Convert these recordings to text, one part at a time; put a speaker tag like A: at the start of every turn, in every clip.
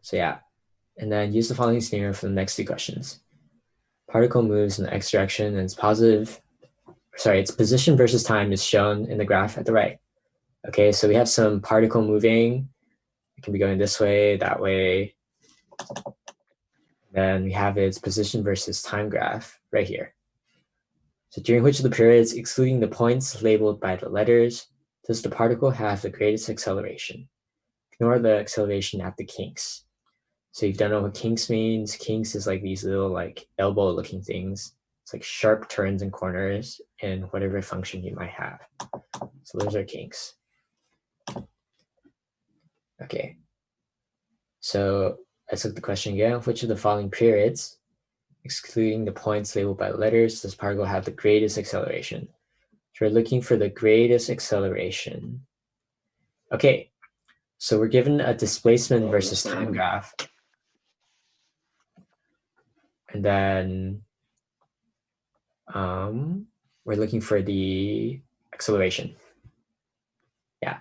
A: So yeah, and then use the following scenario for the next two questions. Particle moves in the x direction and its position versus time is shown in the graph at the right. Okay, so we have some particle moving. It can be going this way, that way. Then we have its position versus time graph right here. So during which of the periods, excluding the points labeled by the letters, does the particle have the greatest acceleration? Ignore the acceleration at the kinks. So if you don't know what kinks means, kinks is like these little like elbow looking things. It's like sharp turns and corners in whatever function you might have. So those are kinks. Okay. So let's look at the question again. Which of the following periods, excluding the points labeled by letters, does particle have the greatest acceleration? So we're looking for the greatest acceleration. Okay, so we're given a displacement versus time graph. And then we're looking for the acceleration. Yeah.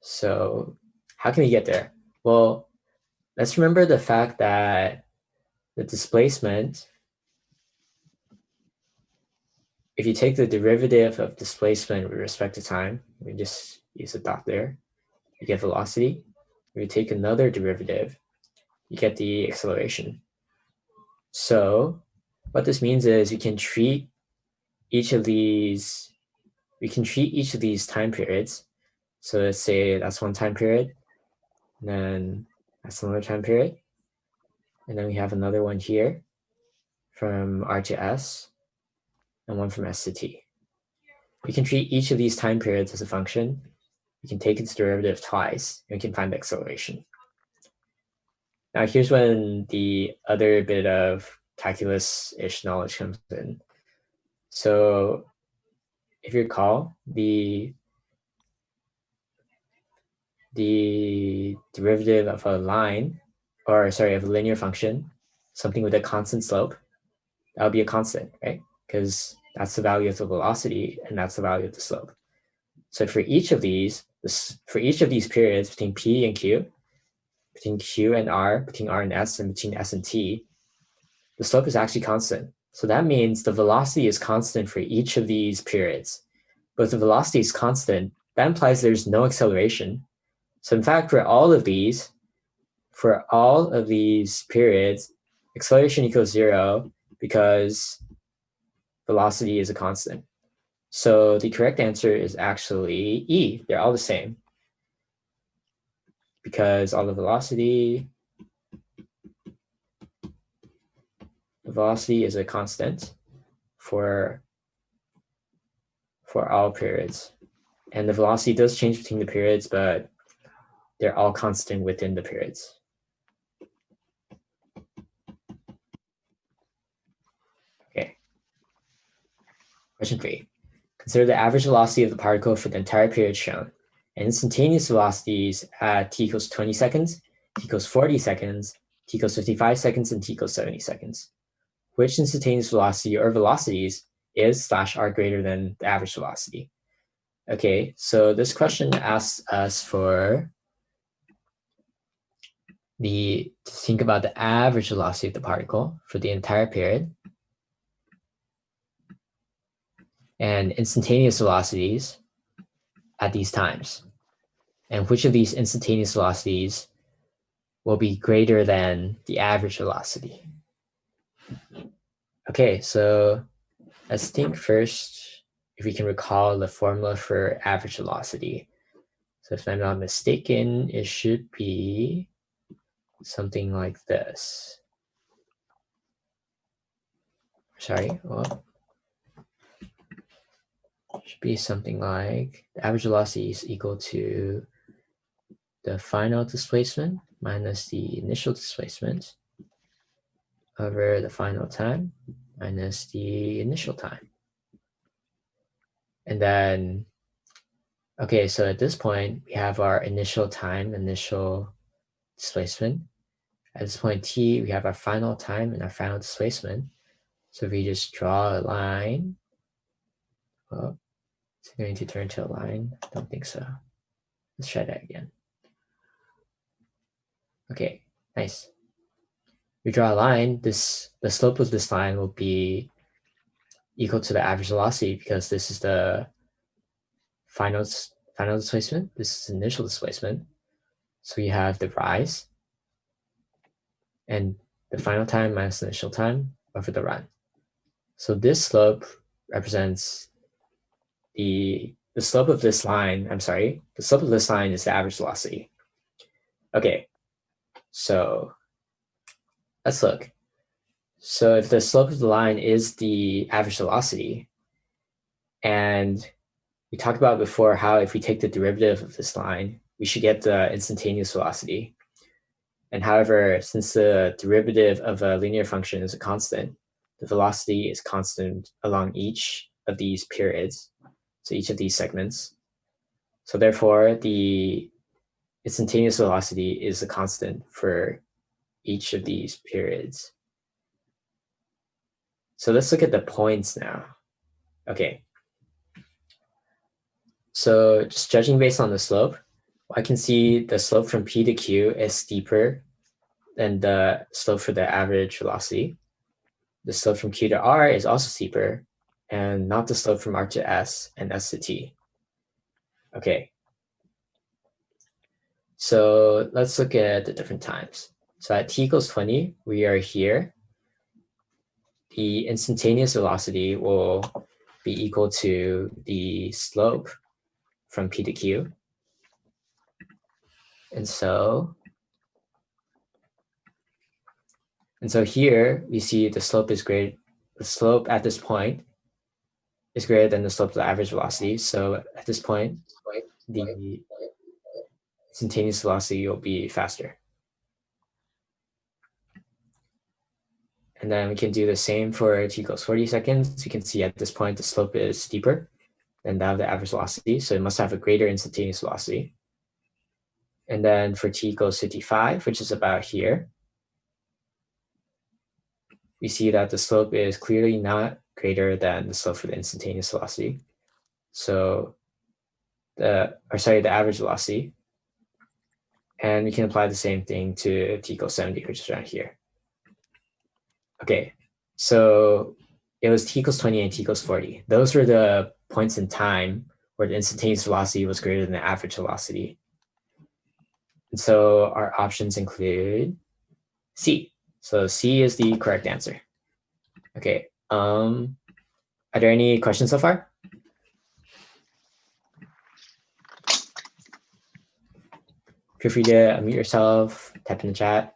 A: So how can we get there? Well, let's remember the fact that the displacement, if you take the derivative of displacement with respect to time, we just use a dot there, you get velocity. If you take another derivative, you get the acceleration. So what this means is we can treat each of these time periods. So let's say that's one time period, and then that's another time period. And then we have another one here from R to S and one from S to T. We can treat each of these time periods as a function. We can take its derivative twice, and we can find the acceleration. Now here's when the other bit of calculus-ish knowledge comes in. So if you recall, the derivative of a line, of a linear function, something with a constant slope, that would be a constant, right? Because that's the value of the velocity and that's the value of the slope. So for each of these periods between P and Q, between Q and R, between R and S, and between S and T, the slope is actually constant. So that means the velocity is constant for each of these periods. But if the velocity is constant, that implies there's no acceleration. So in fact, for all of these periods, acceleration equals 0 because velocity is a constant. So the correct answer is actually E. They're all the same because all the velocity is a constant for all periods. And the velocity does change between the periods, but they're all constant within the periods. Okay. Question 3. Consider the average velocity of the particle for the entire period shown. And instantaneous velocities at t equals 20 seconds, t equals 40 seconds, t equals 55 seconds, and t equals 70 seconds. Which instantaneous velocity or velocities is / are greater than the average velocity? Okay, so this question asks us to think about the average velocity of the particle for the entire period and instantaneous velocities at these times. And which of these instantaneous velocities will be greater than the average velocity? Okay, so let's think first if we can recall the formula for average velocity. So if I'm not mistaken, it should be something like this. Sorry, well, it should be something like the average velocity is equal to the final displacement minus the initial displacement over the final time minus the initial time. And then, okay, so at this point, we have our initial time, initial displacement. At this point t, we have our final time and our final displacement. So if we just draw a line, well, it's going to turn to a line. I don't think so. Let's try that again. Okay, Nice. We draw a line. The slope of this line will be equal to the average velocity because this is the final displacement. This is initial displacement. So we have the rise and the final time minus the initial time over the run. So this slope represents the slope of this line. I'm sorry, the slope of this line is the average velocity. Okay, so let's look. So if the slope of the line is the average velocity, and we talked about before how if we take the derivative of this line, we should get the instantaneous velocity. And however, since the derivative of a linear function is a constant, the velocity is constant along each of these periods, so each of these segments. So therefore, the instantaneous velocity is a constant for each of these periods. So let's look at the points now. Okay. So just judging based on the slope, I can see the slope from P to Q is steeper than the slope for the average velocity. The slope from Q to R is also steeper, and not the slope from R to S and S to T. Okay. So let's look at the different times. So at t equals 20, we are here. The instantaneous velocity will be equal to the slope from P to Q. And so here we see the slope is great. The slope at this point is greater than the slope of the average velocity. So at this point, the instantaneous velocity will be faster. And then we can do the same for t equals 40 seconds. You can see at this point the slope is steeper than that of the average velocity, so it must have a greater instantaneous velocity. And then for t equals 55, which is about here, we see that the slope is clearly not greater than the slope for the instantaneous velocity. So the average velocity. And we can apply the same thing to t equals 70, which is around here. Okay, so it was t equals 20 and t equals 40. Those were the points in time where the instantaneous velocity was greater than the average velocity. And so our options include C. So C is the correct answer. Okay. Are there any questions so far? Feel free to unmute yourself, type in the chat.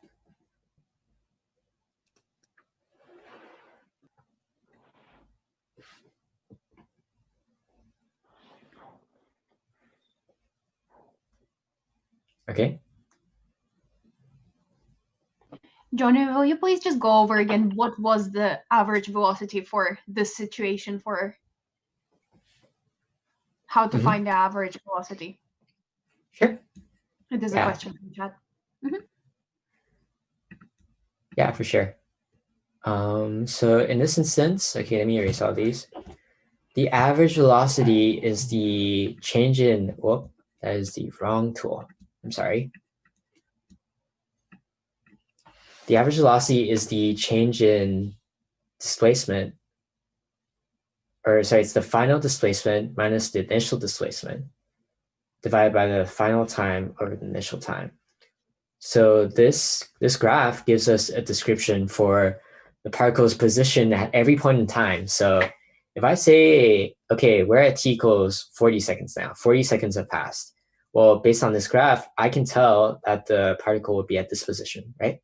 A: Okay.
B: Johnny, will you please just go over again what was the average velocity for this situation, for how to find the average velocity?
A: Sure.
B: It is a question in the chat.
A: Yeah, for sure. So in this instance, okay, let me erase all these. The average velocity is the change in, whoop, that is the wrong tool. I'm sorry. The average velocity is the change in displacement, or sorry, it's the final displacement minus the initial displacement divided by the final time over the initial time. So this graph gives us a description for the particle's position at every point in time. So if I say, okay, we're at t equals 40 seconds now, 40 seconds have passed. Well, based on this graph, I can tell that the particle will be at this position, right?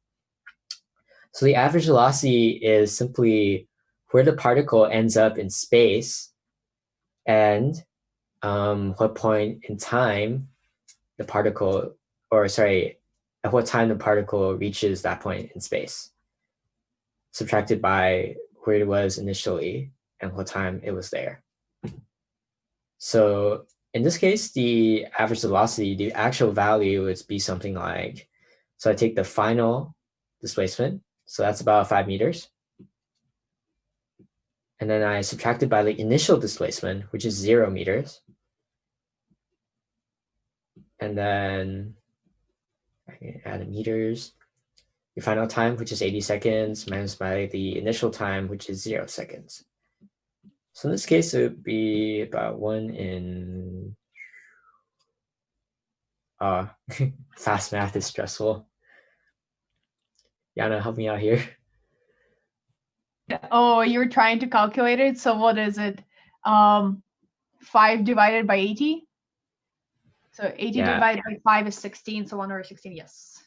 A: So the average velocity is simply where the particle ends up in space and what point in time the particle, or sorry, at what time the particle reaches that point in space, subtracted by where it was initially and what time it was there. So in this case, the average velocity, the actual value would be something like, so I take the final displacement, so that's about 5 meters. And then I subtract it by the initial displacement, which is 0 meters. And then I can add meters. your final time, which is 80 seconds, minus by the initial time, which is 0 seconds. So in this case, it would be about 1 in... fast math is stressful. Yana, help me out here.
B: Oh, you're trying to calculate it. So what is it? 5 divided by 80? So 80 divided by 5 is 16. So 1/16, yes.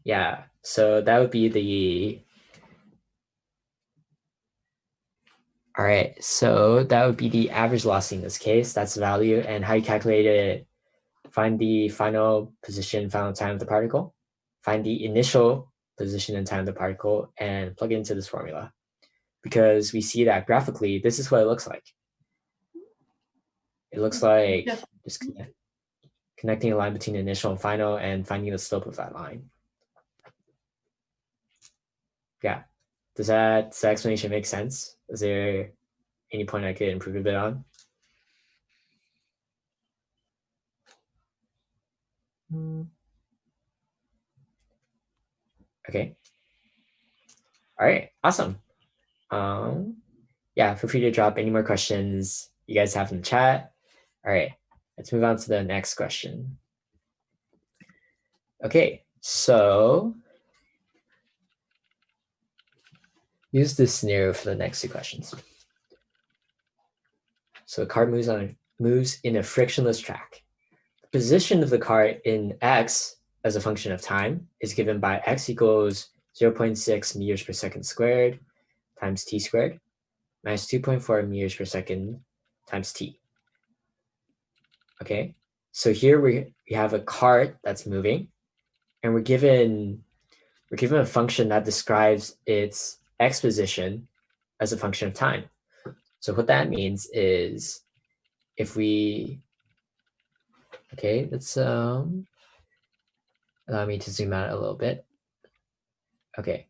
A: Yeah, so that would be the... All right, so that would be the average velocity in this case. That's the value. And how you calculate it, find the final position, final time of the particle, find the initial position and time of the particle, and plug it into this formula. Because we see that graphically, this is what it looks like. It looks like just connecting a line between initial and final and finding the slope of that line. Yeah. Does that explanation make sense? Is there any point I could improve a bit on? Okay. All right. Awesome. Yeah, feel free to drop any more questions you guys have in the chat. All right. Let's move on to the next question. Okay. So use this scenario for the next 2 questions. So the car moves in a frictionless track. The position of the car in x as a function of time is given by x equals 0.6 meters per second squared times t squared minus 2.4 meters per second times t. Okay, so here we have a cart that's moving, and we're given a function that describes its x position as a function of time. So what that means is if we... Okay, let's allow me to zoom out a little bit. Okay.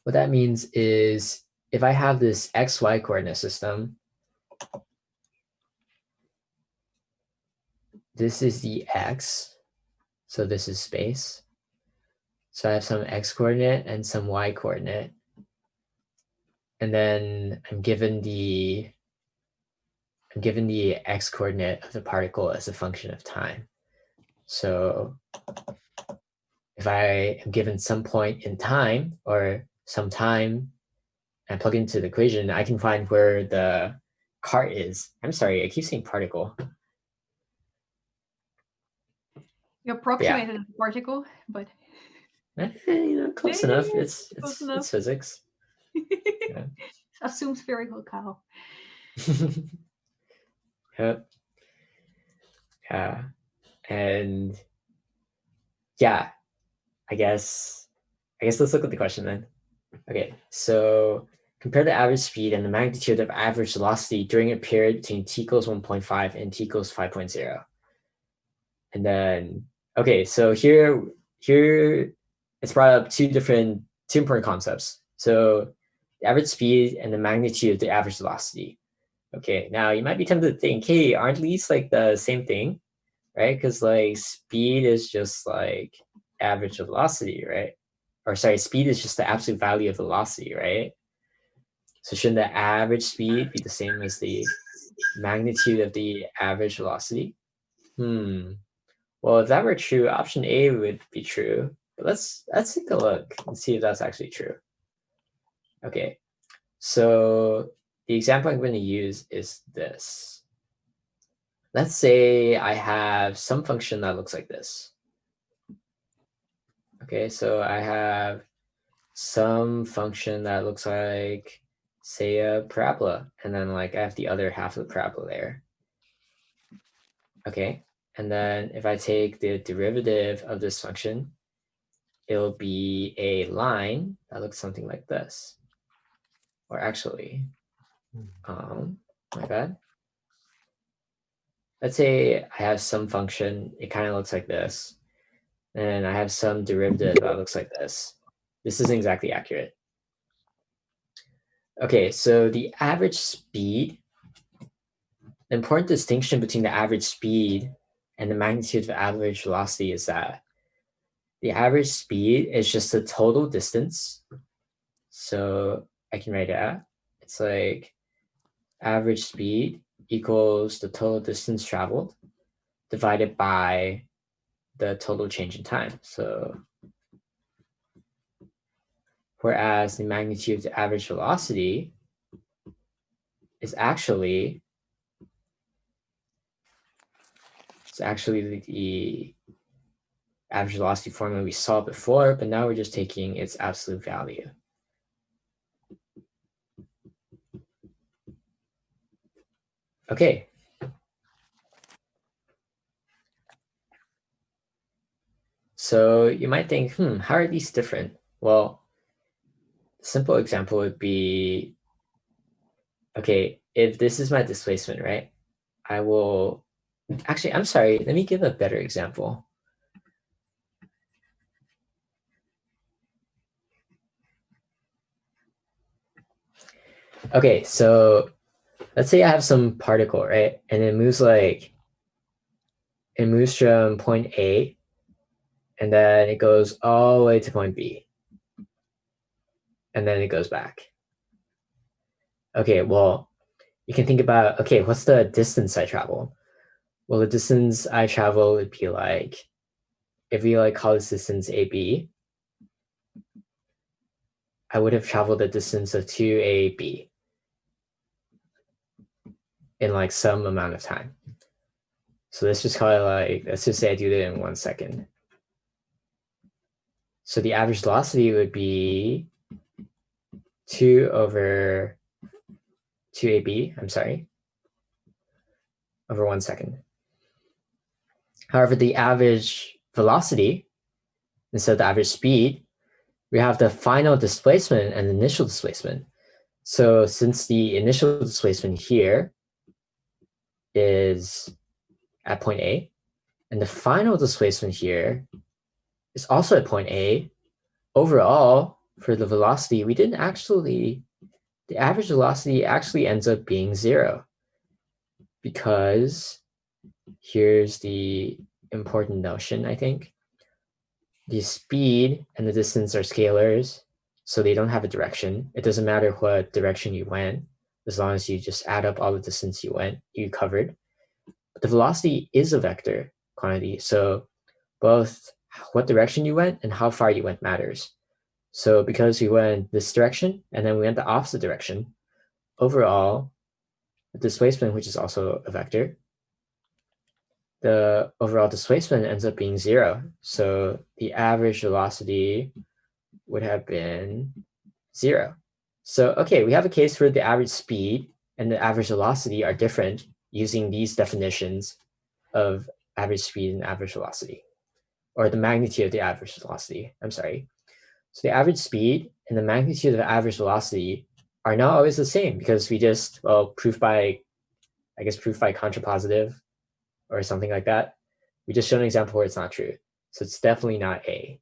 A: What that means is if I have this xy coordinate system, this is the x, so this is space. So I have some x coordinate and some y coordinate. And then I'm given the x coordinate of the particle as a function of time. So if I am given some point in time or some time and plug into the equation, I can find where the cart is. I'm sorry, I keep saying particle.
B: You approximated the particle, but
A: close enough. It's physics.
B: Yeah. Assume spherical cow.
A: Yep. Yeah. And yeah, I guess let's look at the question then. Okay, so compare the average speed and the magnitude of average velocity during a period between t equals 1.5 and t equals 5.0. And then, okay, so here it's brought up two important concepts. So the average speed and the magnitude of the average velocity. Okay, now you might be tempted to think, hey, aren't these like the same thing, right? Because like speed is just like average velocity, right? Or sorry, speed is just the absolute value of velocity, right? So shouldn't the average speed be the same as the magnitude of the average velocity? Well, if that were true, option A would be true. But let's take a look and see if that's actually true. Okay, so the example I'm going to use is this. Let's say I have some function that looks like this. Okay, so I have some function that looks like, say, a parabola, and then like I have the other half of the parabola there. Okay, and then if I take the derivative of this function, it'll be a line that looks something like this. Or actually, my bad. Let's say I have some function, it kind of looks like this. And I have some derivative that looks like this. This isn't exactly accurate. Okay, so the average speed, the important distinction between the average speed and the magnitude of average velocity is that the average speed is just the total distance. So I can write it out. It's like average speed equals the total distance traveled divided by the total change in time. So whereas the magnitude of the average velocity is actually the average velocity formula we saw before, but now we're just taking its absolute value. Okay. So you might think, how are these different? Well, a simple example would be, okay, if this is my displacement, right? I will, actually, I'm sorry, let me give a better example. Okay, so let's say I have some particle, right? And it moves from point A, and then it goes all the way to point B. And then it goes back. Okay, well, you can think about, okay, what's the distance I travel? Well, the distance I travel would be like, if we call this distance AB, I would have traveled the distance of 2AB in some amount of time. So let's just call it let's just say I do that in 1 second. So the average velocity would be 2 over 2AB, I'm sorry, over 1 second. However, the average velocity, instead of the average speed, we have the final displacement and initial displacement. So since the initial displacement here is at point A, and the final displacement here is also at point A, overall, for the velocity, the average velocity actually ends up being 0. Because here's the important notion, I think. The speed and the distance are scalars, so they don't have a direction. It doesn't matter what direction you went, as long as you just add up all the distance you covered. But the velocity is a vector quantity, so both what direction you went and how far you went matters. So because we went this direction and then we went the opposite direction, overall, the displacement, which is also a vector, the overall displacement ends up being 0. So the average velocity would have been 0. So, okay, we have a case where the average speed and the average velocity are different using these definitions of average speed and average velocity, or the magnitude of the average velocity. I'm sorry. So the average speed and the magnitude of the average velocity are not always the same because we just, proof by contrapositive or something like that. We just showed an example where it's not true. So it's definitely not A.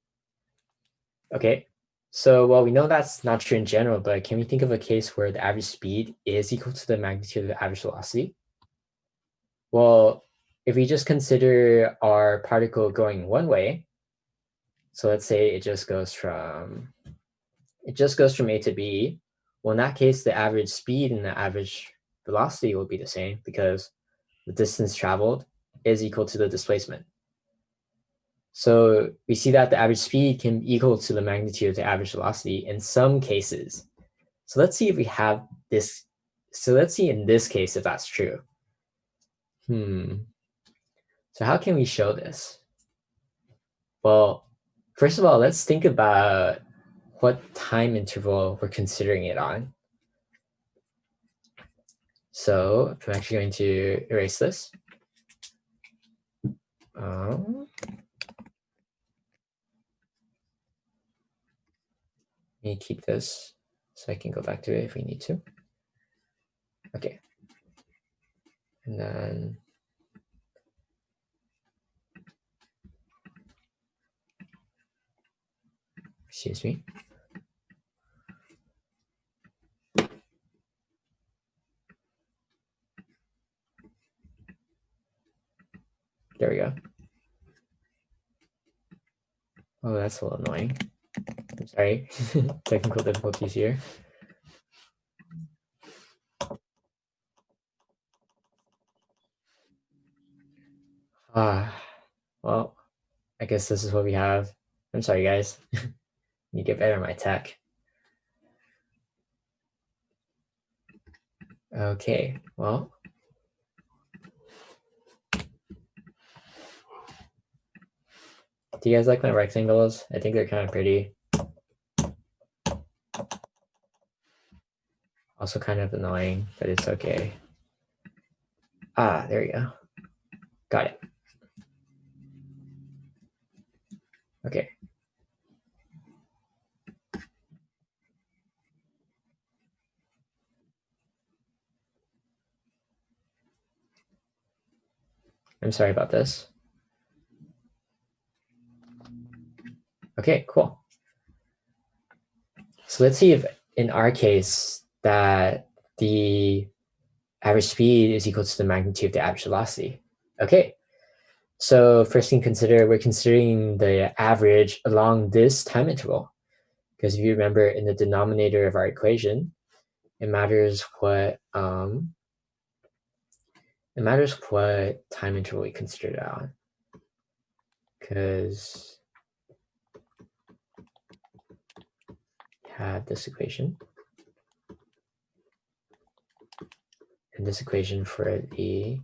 A: Okay, so we know that's not true in general, but can we think of a case where the average speed is equal to the magnitude of the average velocity? Well, if we just consider our particle going one way, so let's say it just goes from A to B, well, in that case, the average speed and the average velocity will be the same because the distance traveled is equal to the displacement. So we see that the average speed can be equal to the magnitude of the average velocity in some cases. So let's see if we have this. So let's see in this case if that's true. So how can we show this? Well, first of all, let's think about what time interval we're considering it on. So I'm actually going to erase this. Let me keep this so I can go back to it if we need to. Okay. And then excuse me. There we go. That's a little annoying. I'm sorry. Technical difficulties here. Well, I guess this is what we have. I'm sorry, guys. You get better at my tech. Okay, well. Do you guys like my rectangles? I think they're kind of pretty. Also kind of annoying, but it's okay. There we go. Got it. Okay. I'm sorry about this. Okay, cool. So let's see if in our case that the average speed is equal to the magnitude of the average velocity. Okay, so first thing to consider, we're considering the average along this time interval. Because if you remember in the denominator of our equation, it matters what time interval we consider it on. Because we have this equation. And this equation for the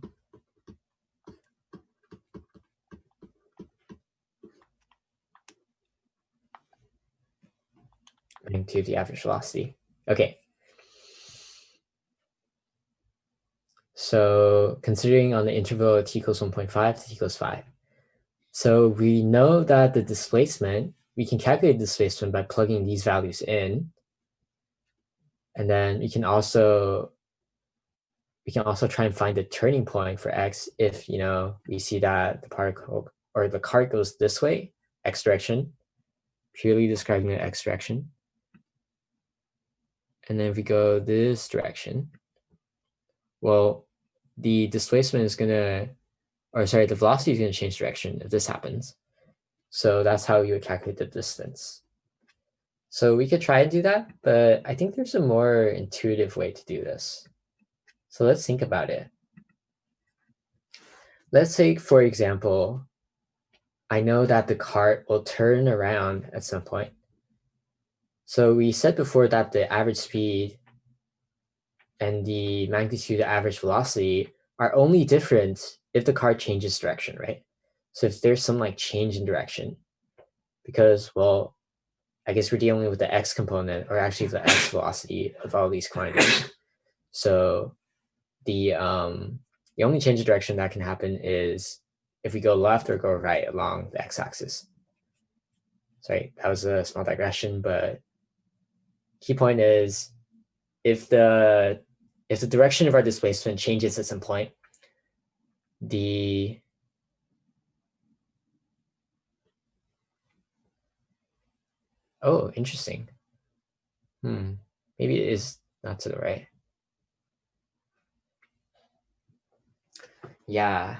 A: magnitude of the average velocity. Okay. So considering on the interval t equals 1.5 to t equals 5. So we know that the displacement, we can calculate the displacement by plugging these values in. And then we can also try and find the turning point for x if, we see that the particle or the cart goes this way, x direction, purely describing the x direction. And then if we go this direction, well, the displacement is the velocity is going to change direction if this happens. So that's how you would calculate the distance. So we could try and do that, but I think there's a more intuitive way to do this. So let's think about it. Let's say, for example, I know that the cart will turn around at some point. So we said before that the average speed and the magnitude of average velocity are only different if the cart changes direction, right? So if there's some change in direction, because, well, I guess we're dealing with the x component, or actually the x velocity of all these quantities. So the only change of direction that can happen is if we go left or go right along the x-axis. Sorry, that was a small digression, but key point is if the direction of our displacement changes at some point, interesting. Maybe it is not to the right. Yeah.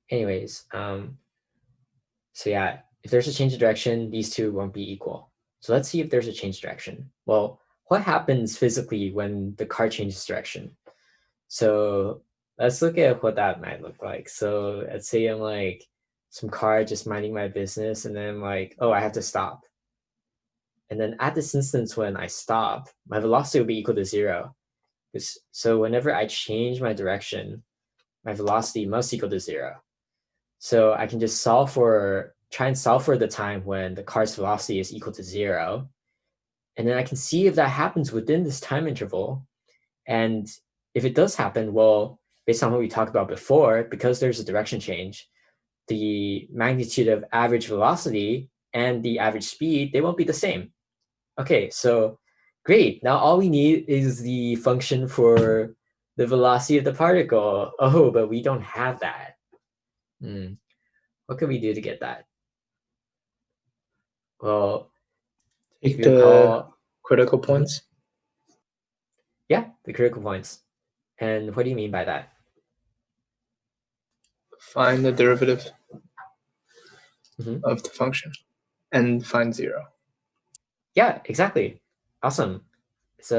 A: Anyways, so yeah, if there's a change of direction, these two won't be equal. So let's see if there's a change of direction. Well, what happens physically when the car changes direction? So let's look at what that might look like. So let's say I'm some car just minding my business, and then I'm oh, I have to stop. And then at this instance, when I stop, my velocity will be equal to 0. So whenever I change my direction, my velocity must equal to 0. So I can just try and solve for the time when the car's velocity is equal to 0. And then I can see if that happens within this time interval. And if it does happen, well, based on what we talked about before, because there's a direction change, the magnitude of average velocity and the average speed, they won't be the same. Okay, so great. Now all we need is the function for the velocity of the particle. Oh, but we don't have that. What can we do to get that? Well,
C: take the critical points.
A: Yeah, the critical points. And what do you mean by that?
C: Find the derivative. of the function and find 0.
A: Yeah, exactly. Awesome. It's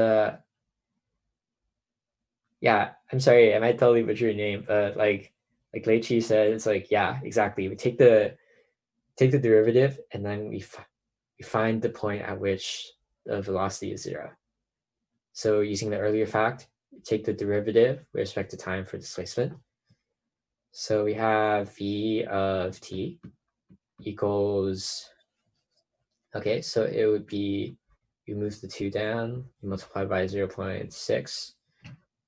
A: yeah, I'm sorry, I might totally butcher your name, but like Lei Chi said, it's like, yeah, exactly. We take the derivative and then we find the point at which the velocity is 0. So using the earlier fact, take the derivative with respect to time for displacement. So we have v of t equals, okay, so it would be, you move the 2 down, you multiply by 0.6,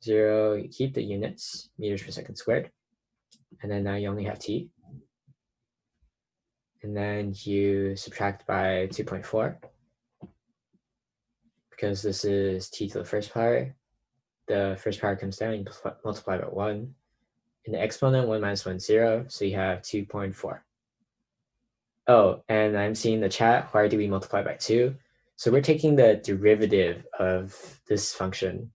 A: 0, you keep the units, meters per second squared, and then now you only have t. And then you subtract by 2.4, because this is t to the first power. The first power comes down, you multiply by 1. In the exponent, 1 minus 1 is 0, so you have 2.4. Oh, and I'm seeing the chat, why do we multiply by 2? So we're taking the derivative of this function.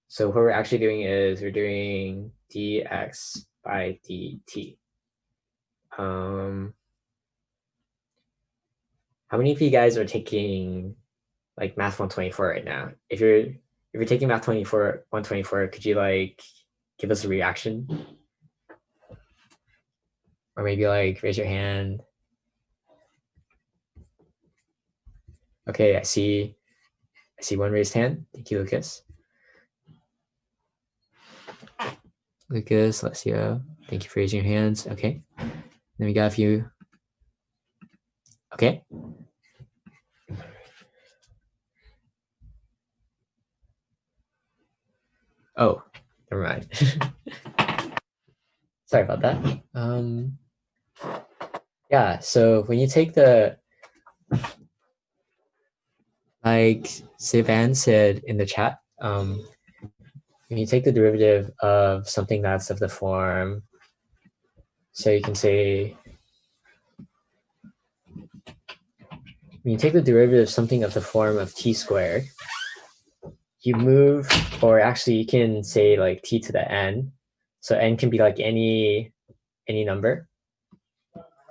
A: So what we're actually doing is we're doing dx by dt. How many of you guys are taking like Math 124 right now? If you're taking Math 124, could you like give us a reaction? Or maybe like raise your hand. Okay, I see one raised hand. Thank you, Lucas. Lucas, Alessio, thank you for raising your hands. Okay. Then we got a few. Okay. Oh, never mind. Sorry about that. Yeah, so when you take the, like Sivan said in the chat, when you take the derivative of something that's of the form, so you can say, when you take the derivative of something of the form of t squared, you move, or actually you can say like t to the n. So n can be like any number.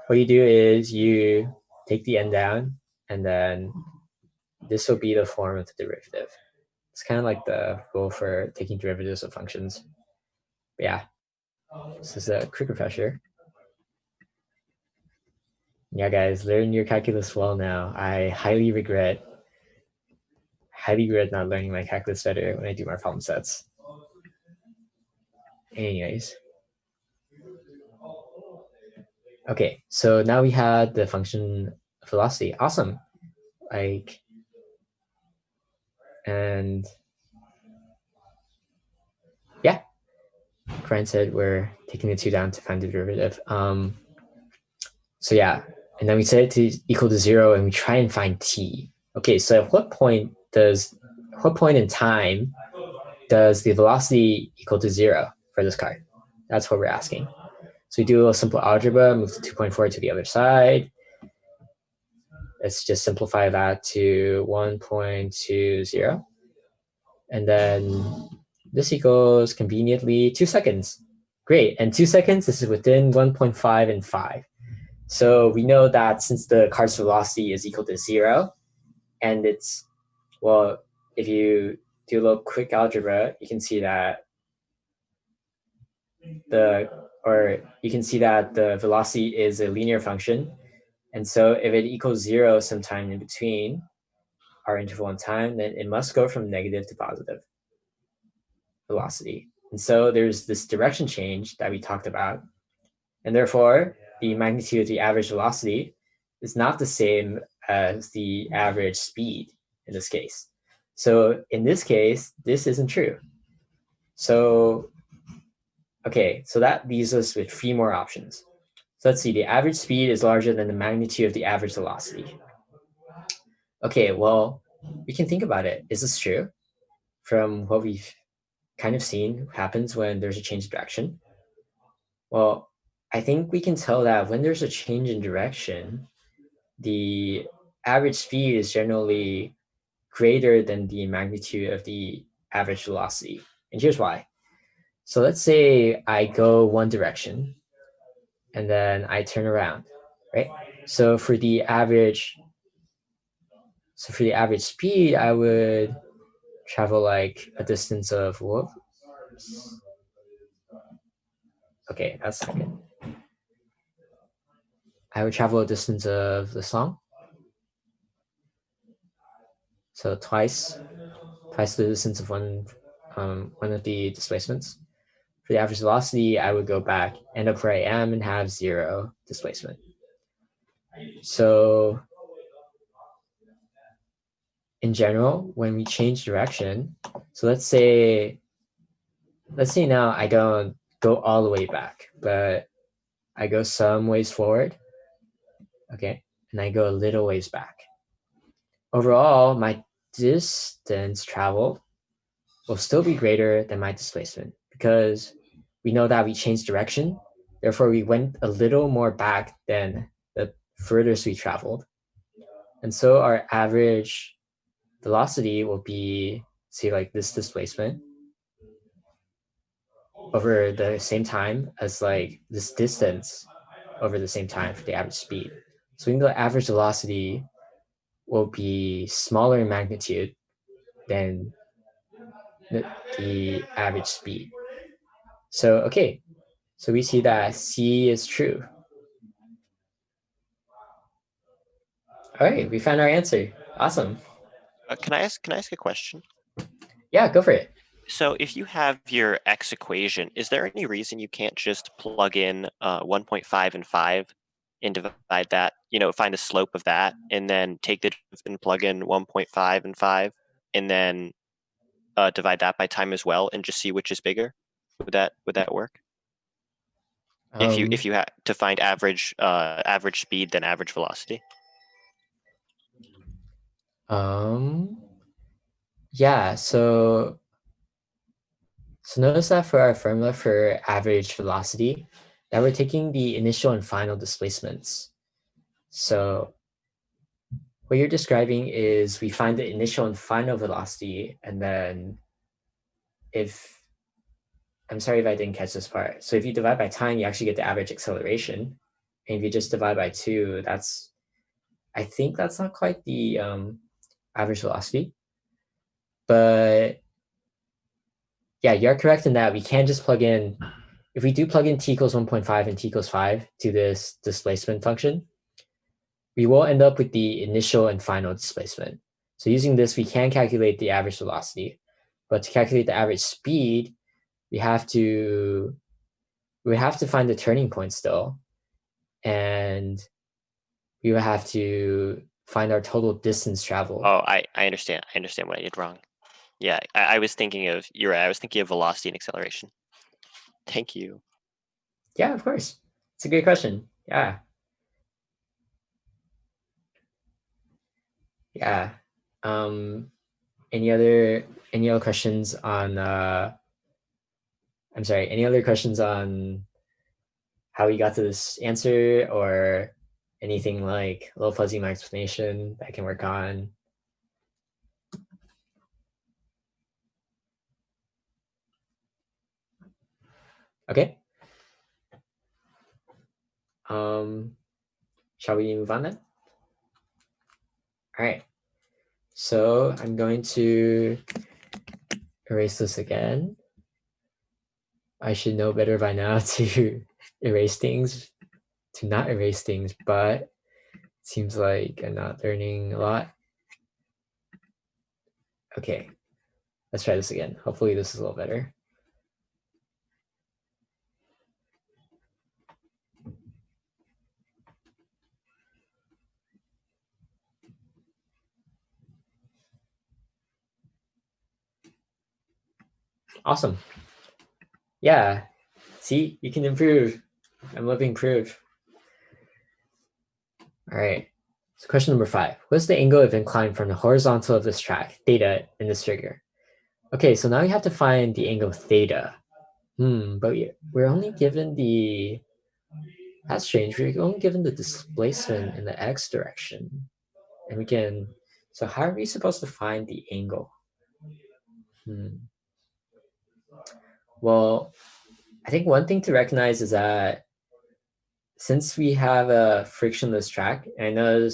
A: What you do is you take the n down, and then this will be the form of the derivative. It's kind of like the rule for taking derivatives of functions. But yeah, this is a quick refresher. Yeah, guys, learn your calculus well now. I highly regret not learning my calculus better when I do more problem sets. Anyways. Okay, so now we had the function velocity. Awesome. Like, and yeah, Brian said we're taking the 2 down to find the derivative. So yeah, and then we set it to equal to 0, and we try and find t. Okay, so at what point in time does the velocity equal to 0 for this car? That's what we're asking. So we do a simple algebra, move the 2.4 to the other side. Let's just simplify that to 1.20. And then this equals conveniently 2 seconds. Great, and 2 seconds, this is within 1.5 and 5. So we know that since the car's velocity is equal to 0, and it's, well, if you do a little quick algebra, you can see that the velocity is a linear function. And so if it equals 0 sometime in between our interval in time, then it must go from negative to positive velocity. And so there's this direction change that we talked about. And therefore, the magnitude of the average velocity is not the same as the average speed in this case. So in this case, this isn't true. So, okay, so that leaves us with 3 more options. So let's see, the average speed is larger than the magnitude of the average velocity. Okay, well, we can think about it. Is this true? From what we've kind of seen happens when there's a change of direction. Well, I think we can tell that when there's a change in direction, the average speed is generally greater than the magnitude of the average velocity. And here's why. So let's say I go one direction and then I turn around. right? So for the average speed, I would travel like a distance of whoops. Okay, that's not good. I would travel a distance of the song. So twice the distance of one of the displacements. For the average velocity, I would go back, end up where I am, and have 0 displacement. So in general, when we change direction, so let's say now I don't go all the way back, but I go some ways forward, okay, and I go a little ways back. Overall, my distance traveled will still be greater than my displacement because we know that we changed direction. Therefore, we went a little more back than the furthest we traveled. And so our average velocity will be, say, like this displacement over the same time as like this distance over the same time for the average speed. So we know the average velocity will be smaller in magnitude than the average speed. So, okay, so we see that C is true. All right, we found our answer. Awesome.
D: Can I ask a question?
A: Yeah, go for it.
D: So if you have your x equation, is there any reason you can't just plug in 1.5 and 5 and divide that, find the slope of that, and then take the and plug in 1.5 and 5, and then divide that by time as well, and just see which is bigger? Would that work? If you had to find average speed then average velocity.
A: Yeah, so notice that for our formula for average velocity, that we're taking the initial and final displacements. So what you're describing is we find the initial and final velocity, and then if, I'm sorry if I didn't catch this part. So if you divide by time, you actually get the average acceleration. And if you just divide by 2, I think that's not quite the average velocity. But yeah, you're correct in that we can just plug in, if we do plug in t equals 1.5 and t equals 5 to this displacement function, we will end up with the initial and final displacement. So using this, we can calculate the average velocity. But to calculate the average speed, we have to find the turning point still. And we would have to find our total distance traveled.
D: Oh, I understand. I understand what I did wrong. Yeah, I was thinking of, you're right, I was thinking of velocity and acceleration. Thank you.
A: Yeah, of course. It's a great question. Yeah. Yeah. Any other questions on I'm sorry, any other questions on how we got to this answer, or anything like a little fuzzy in my explanation that I can work on? Okay. Shall we move on then? All right. So I'm going to erase this again. I should know better by now to erase things, to not erase things, but it seems like I'm not learning a lot. Okay, let's try this again. Hopefully this is a little better. Awesome. Yeah, see, you can improve. I'm living proof. All right. So question number 5. What's the angle of incline from the horizontal of this track, theta, in this figure? Okay, so now we have to find the angle theta. But we're only given the, that's strange, we're only given the displacement in the x direction. And we can, so how are we supposed to find the angle? Well, I think one thing to recognize is that since we have a frictionless track, and I know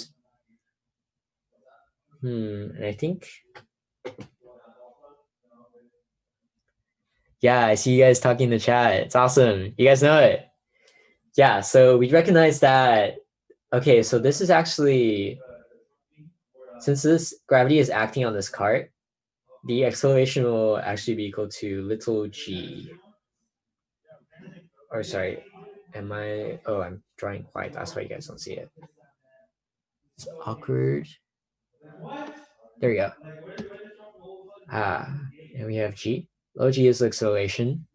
A: and I think, yeah, I see you guys talking in the chat. It's awesome. You guys know it. Yeah, so we recognize that, okay, so this is actually, since this gravity is acting on this cart, the acceleration will actually be equal to little g. Or sorry, I'm drawing white. That's why you guys don't see it. It's awkward. There we go. And we have g. Low g is the acceleration.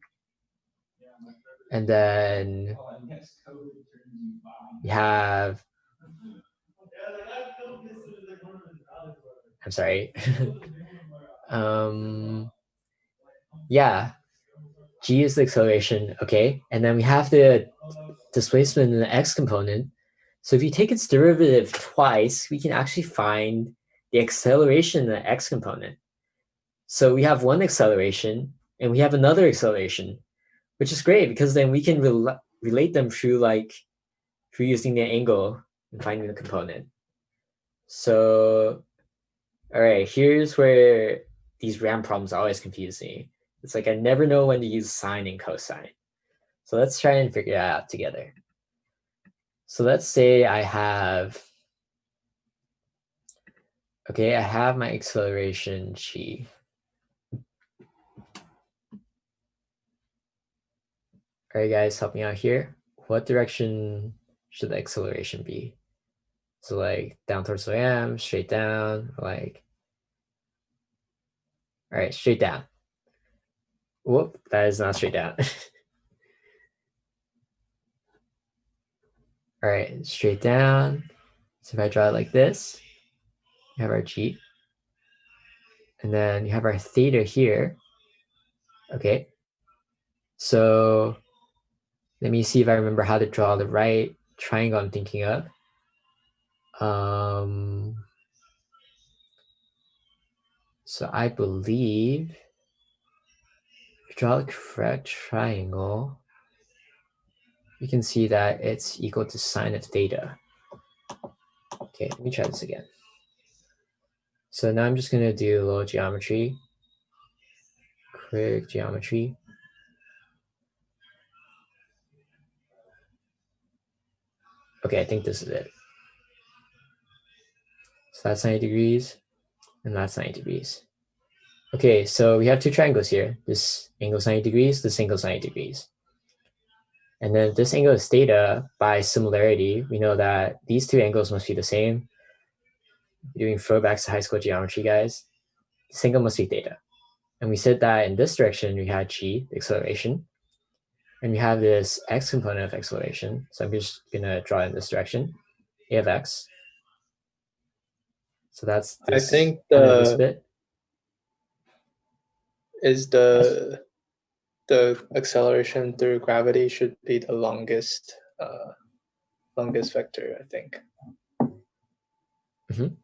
A: And then we have, I'm sorry. Yeah, g is the acceleration, okay? And then we have the displacement in the x component. So if you take its derivative twice, we can actually find the acceleration in the x component. So we have one acceleration and we have another acceleration, which is great because then we can relate them through using the angle and finding the component. So, all right, here's where these RAM problems always confuse me. It's like I never know when to use sine and cosine. So let's try and figure that out together. So let's say I have my acceleration g. All right, guys, help me out here. What direction should the acceleration be? So like down towards where I am, straight down, like, all right, straight down. Whoop, that is not straight down. All right, straight down. So if I draw it like this, you have our g. And then you have our theta here. Okay. So let me see if I remember how to draw the right triangle I'm thinking of. So I believe if you draw the correct triangle, you can see that it's equal to sine of theta. Okay, let me try this again. So now I'm just going to do a little geometry. Quick geometry. Okay, I think this is it. So that's 90 degrees, and that's 90 degrees. Okay, so we have two triangles here. This angle is 90 degrees, this angle is 90 degrees. And then this angle is theta. By similarity, we know that these two angles must be the same. Doing throwbacks to high school geometry, guys. This angle must be theta. And we said that in this direction, we had g, the acceleration. And we have this x component of acceleration. So I'm just going to draw in this direction, a of x. So that's this,
C: I think
A: this bit.
C: Is the acceleration through gravity should be the longest vector, I think.
A: Mm-hmm.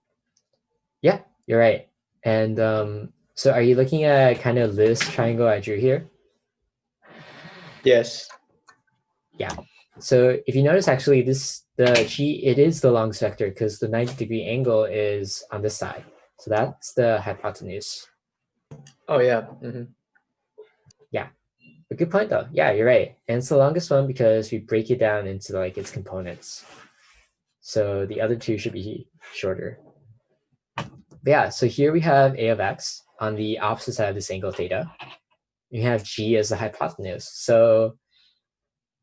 A: Yeah, you're right. And so are you looking at kind of this triangle I drew here?
C: Yes.
A: Yeah. So if you notice, actually, the g, it is the longest vector because the 90-degree angle is on this side. So that's the hypotenuse.
C: Oh, yeah. Mm-hmm.
A: Yeah. A good point, though. Yeah, you're right. And it's the longest one because we break it down into like its components. So the other two should be shorter. But yeah, so here we have a of x on the opposite side of this angle theta. You have g as the hypotenuse. So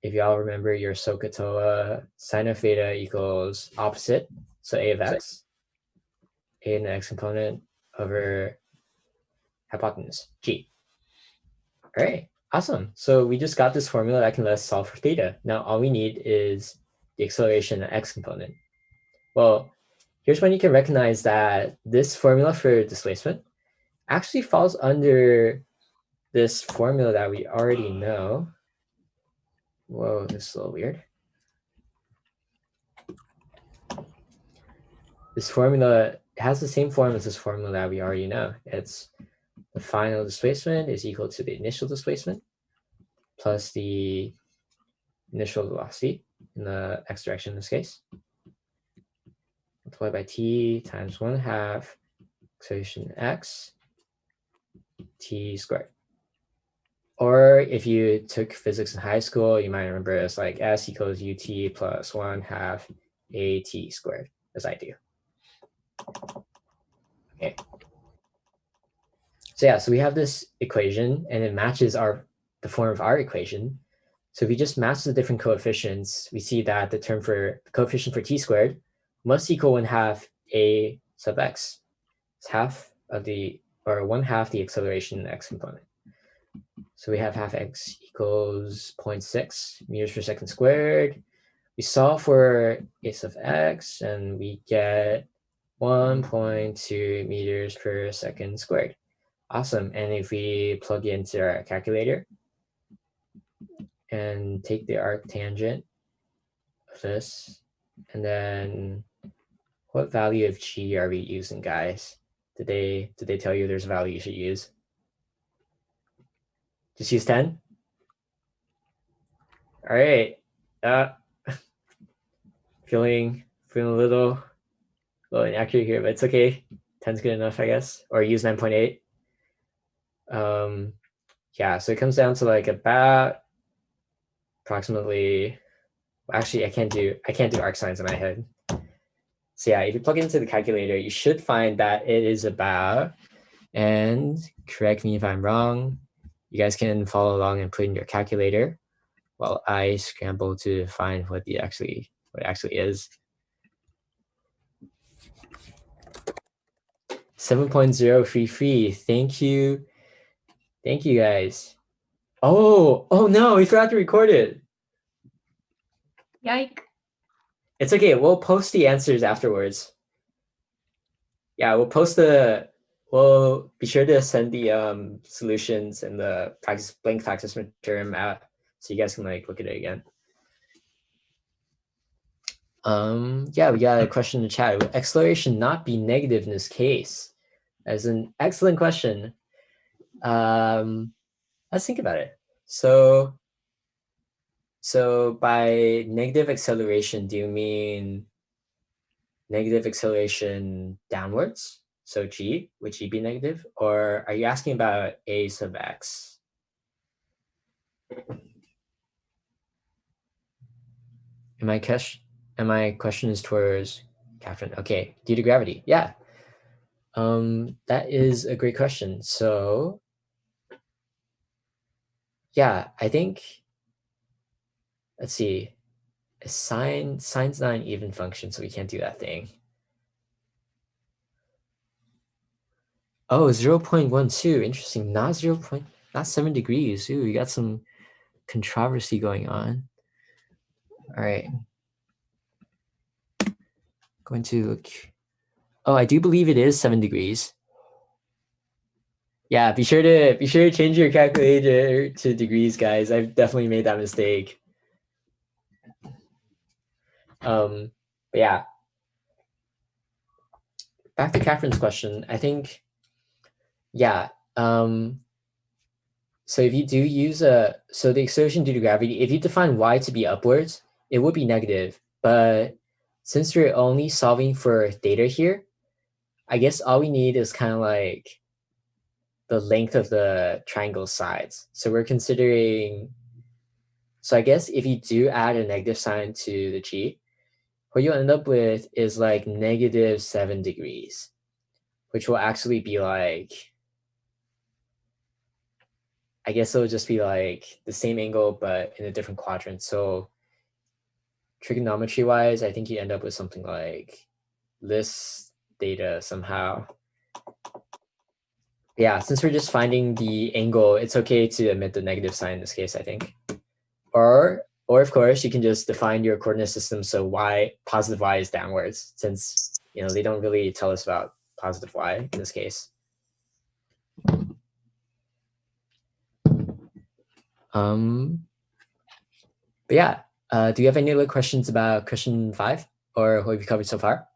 A: if y'all remember your SOHCAHTOA, sine of theta equals opposite. So a of x, a in the x component over hypotenuse, g. All right, awesome. So we just got this formula that can let us solve for theta. Now all we need is the acceleration in the x component. Well, here's when you can recognize that this formula for displacement actually falls under this formula that we already know. Whoa, this is a little weird. This formula has the same form as this formula that we already know. It's the final displacement is equal to the initial displacement plus the initial velocity. in the x direction in this case. Multiplied by t times 1/2 acceleration x t squared. Or if you took physics in high school, you might remember it's like s equals ut plus 1/2 at squared, as I do. Okay. So yeah, so we have this equation and it matches the form of our equation. So if we just match the different coefficients, we see that the coefficient for t squared must equal 1/2 a sub x. It's 1/2 the acceleration x component. So we have 1/2 x equals 0.6 meters per second squared. We solve for a sub x and we get 1.2 meters per second squared. Awesome. And if we plug into our calculator and take the arctangent of this, and then what value of g are we using, guys? Did they tell you there's a value you should use? Just use 10? All right. Feeling a little inaccurate here, but it's okay. 10's good enough, I guess. Or use 9.8. Yeah, so it comes down to like about approximately. Actually, I can't do arc sines in my head. So yeah, if you plug it into the calculator, you should find that it is about, and correct me if I'm wrong, you guys can follow along and put in your calculator while I scramble to find what it actually is. 7.033. Thank you. Thank you guys. Oh no, we forgot to record it.
B: Yike.
A: It's okay. We'll post the answers afterwards. Yeah, we'll be sure to send the solutions and the blank practice midterm out so you guys can like look at it again. Yeah, we got a question in the chat. Will acceleration not be negative in this case? That's an excellent question. Let's think about it. So by negative acceleration, do you mean negative acceleration downwards? So g, would g be negative? Or are you asking about a sub x? And my question is towards Catherine. Okay, due to gravity. Yeah. That is a great question. So yeah, I think, let's see. Sine's not an even function, so we can't do that thing. Oh, 0.12. Interesting. Not 7 degrees. Ooh, we got some controversy going on. All right. Going to look. Oh, I do believe it is 7 degrees. Yeah, be sure to change your calculator to degrees, guys. I've definitely made that mistake. But yeah. Back to Catherine's question. I think, yeah. So if you do use the acceleration due to gravity, if you define y to be upwards, it would be negative. But since we're only solving for theta here, I guess all we need is kind of like the length of the triangle sides. So we're considering, so I guess if you do add a negative sign to the g, what you'll end up with is like negative 7 degrees, which will actually be like, I guess it'll just be like the same angle, but in a different quadrant. So trigonometry wise, I think you end up with something like this theta somehow. Yeah, since we're just finding the angle, it's okay to omit the negative sign in this case, I think. Or of course, you can just define your coordinate system so positive y is downwards, since they don't really tell us about positive y in this case. But yeah, do you have any other questions about question 5 or what we've covered so far?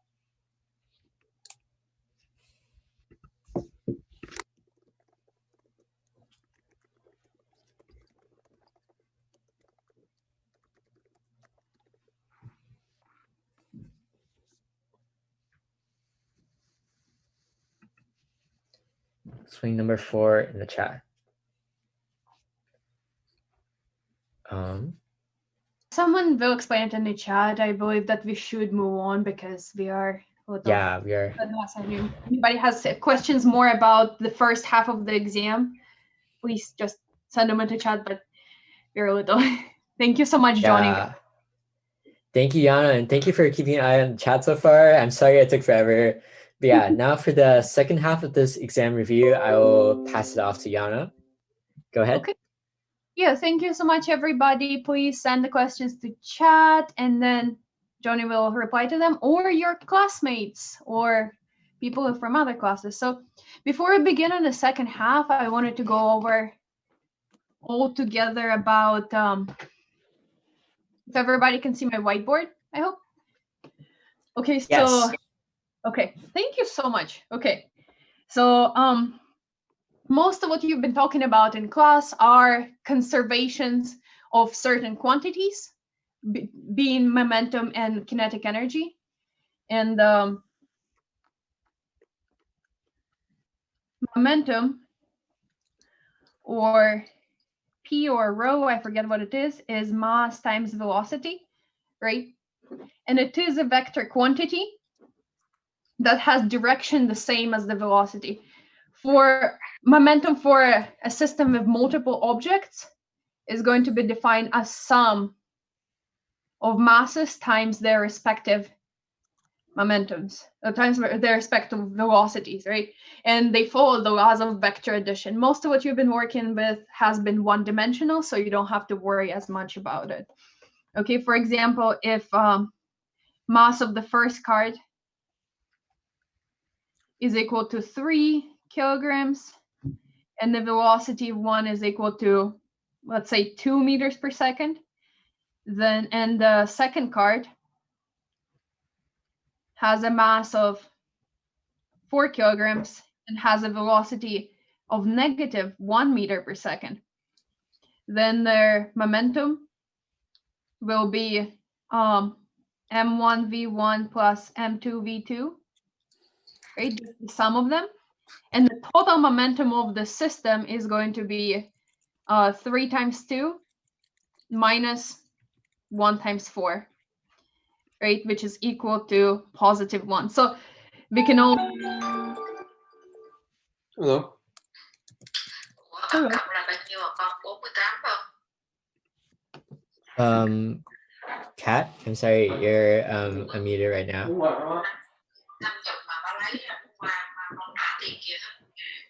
A: Swing number 4 in the chat.
B: Someone will explain it in the chat. I believe that we should move on because we are a little.
A: Yeah, we are.
B: Unless anybody has questions more about the first half of the exam, please just send them into chat. But we're a little. Thank you so much, Johnny.
A: Yeah. Thank you, Yana, and thank you for keeping an eye on the chat so far. I'm sorry it took forever. But yeah, now for the second half of this exam review, I will pass it off to Yana. Go ahead.
B: Okay. Yeah, thank you so much, everybody. Please send the questions to chat, and then Johnny will reply to them, or your classmates, or people from other classes. So before we begin on the second half, I wanted to go over all together about, if everybody can see my whiteboard, I hope. Okay, so,
A: Yes.
B: okay, thank you so much. Okay, so most of what you've been talking about in class are conservations of certain quantities, being momentum and kinetic energy. And momentum, or P or rho, I forget what it is mass times velocity, right? And it is a vector quantity that has direction the same as the velocity. For momentum for a system with multiple objects is going to be defined as sum of masses times their respective momentums, times their respective velocities, right? And they follow the laws of vector addition. Most of what you've been working with has been one-dimensional, so you don't have to worry as much about it. Okay, for example, if mass of the first card is equal to 3 kilograms, and the velocity of one is equal to, let's say, 2 meters per second, then, and the second card has a mass of 4 kilograms and has a velocity of negative 1 meter per second, then momentum will be m1v1 plus m2v2, right? The sum of them. And the total momentum of the system is going to be 3 times 2 minus 1 times 4, right? Which is equal to positive 1. So we can all...
C: Hello.
B: Hello.
A: Kat, I'm sorry, you're unmuted right now.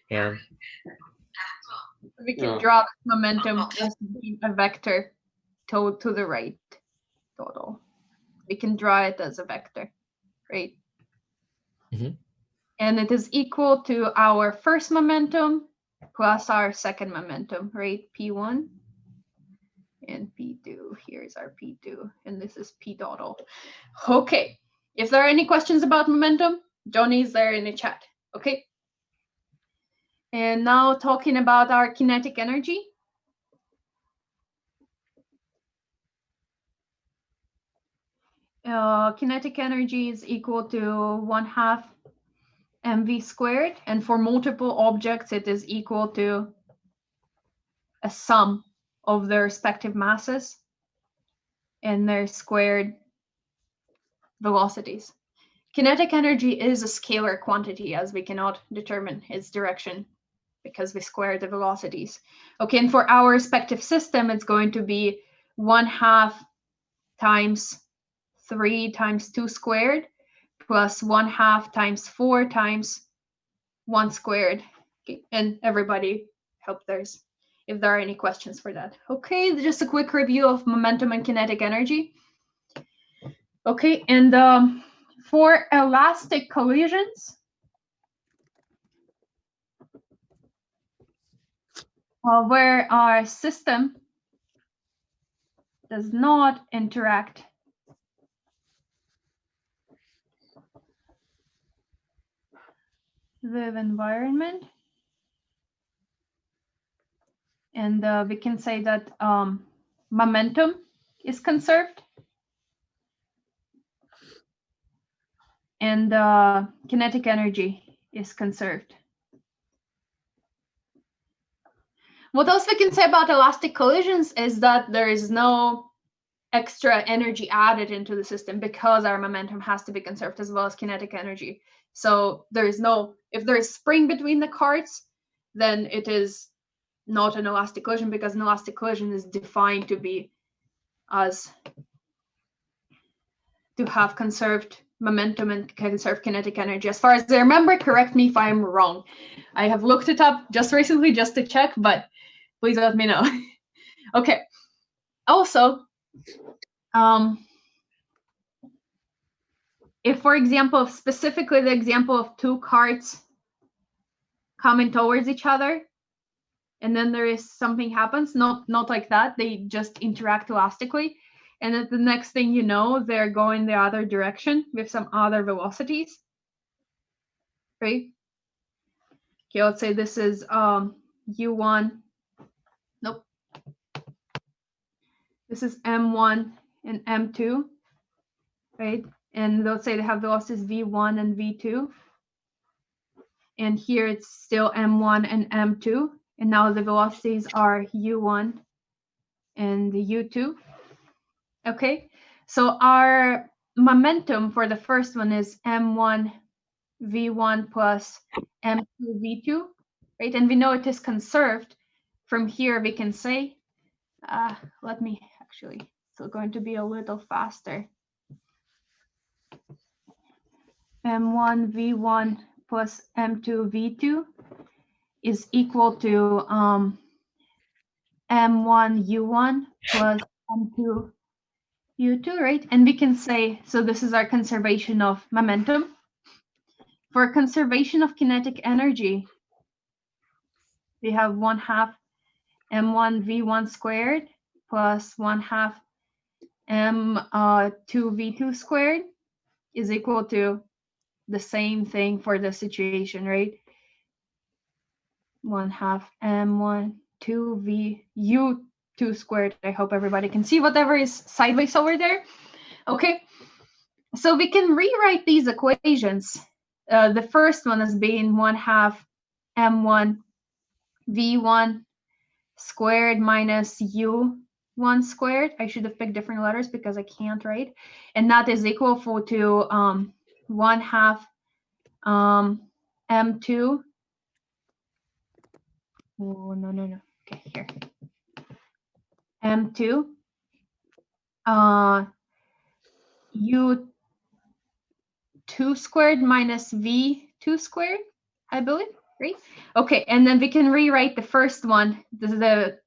A: Yeah.
B: We can draw momentum as a vector to the right total. We can draw it as a vector, right?
A: Mm-hmm.
B: And it is equal to our first momentum plus our second momentum, right? P1 and P2. Here's our P2, and this is P total. Okay, if there are any questions about momentum, Johnny's there in the chat, okay? And now talking about our kinetic energy. Kinetic energy is equal to 1/2 mv squared, and for multiple objects it is equal to a sum of their respective masses and their squared velocities. Kinetic energy is a scalar quantity, as we cannot determine its direction because we square the velocities. Okay, and for our respective system, it's going to be 1/2 times 3 times 2 squared plus 1/2 times 4 times 1 squared. Okay, and everybody help theirs if there are any questions for that. Okay, just a quick review of momentum and kinetic energy. Okay, and for elastic collisions, where our system does not interact with environment, and we can say that momentum is conserved and kinetic energy is conserved. What else we can say about elastic collisions is that there is no extra energy added into the system because our momentum has to be conserved as well as kinetic energy. So there is no, if there is spring between the cards, then it is not an elastic collision because an elastic collision is defined to be as to have conserved momentum and conserved kinetic energy. As far as I remember, correct me if I'm wrong. I have looked it up just recently just to check, but please let me know. Okay. Also, if, for example, specifically the example of two cards coming towards each other, and then there is something happens, not like that, they just interact elastically, and then the next thing you know, they're going the other direction with some other velocities, right? Okay, let's say this is U1, nope. This is M1 and M2, right? And let's say they have velocities V1 and V2. And here it's still M1 and M2. And now the velocities are U1 and U2. Okay, so our momentum for the first one is M1 V1 plus M2 V2, right? And we know it is conserved. From here we can say, let me actually, still going to be a little faster. M1 V1 plus M2 V2 is equal to M1 U1 plus M2 U2, right? And we can say, so this is our conservation of momentum. For conservation of kinetic energy, we have 1/2 M1 V1 squared plus 1/2 M2 V2 squared is equal to the same thing for the situation, right? 1/2 M1 2 VU2 squared. I hope everybody can see whatever is sideways over there. Okay, so we can rewrite these equations. The first one as being 1/2 M1 V1 squared minus U1 squared. I should have picked different letters because I can't write. And that is equal to 1/2 M2. Oh, no. Okay, here. M2 U2 squared minus V2 squared, I believe, right? Okay, and then we can rewrite the first one, this is the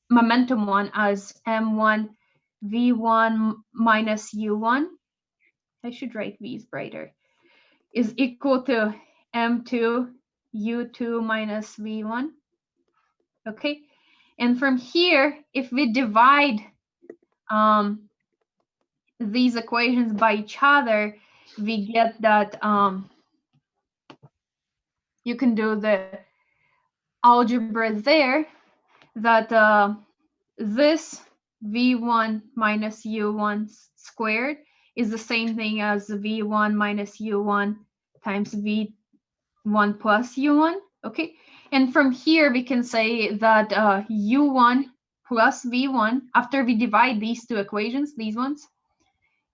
B: momentum one, as M1 V1 minus U1. I should write V's brighter, is equal to M2 U2 minus V1. Okay, and from here, if we divide these equations by each other, we get that you can do the algebra there, that this V1 minus U1 squared is the same thing as V1 minus U1 times V1 plus U1, okay? And from here, we can say that U1 plus V1, after we divide these two equations, these ones,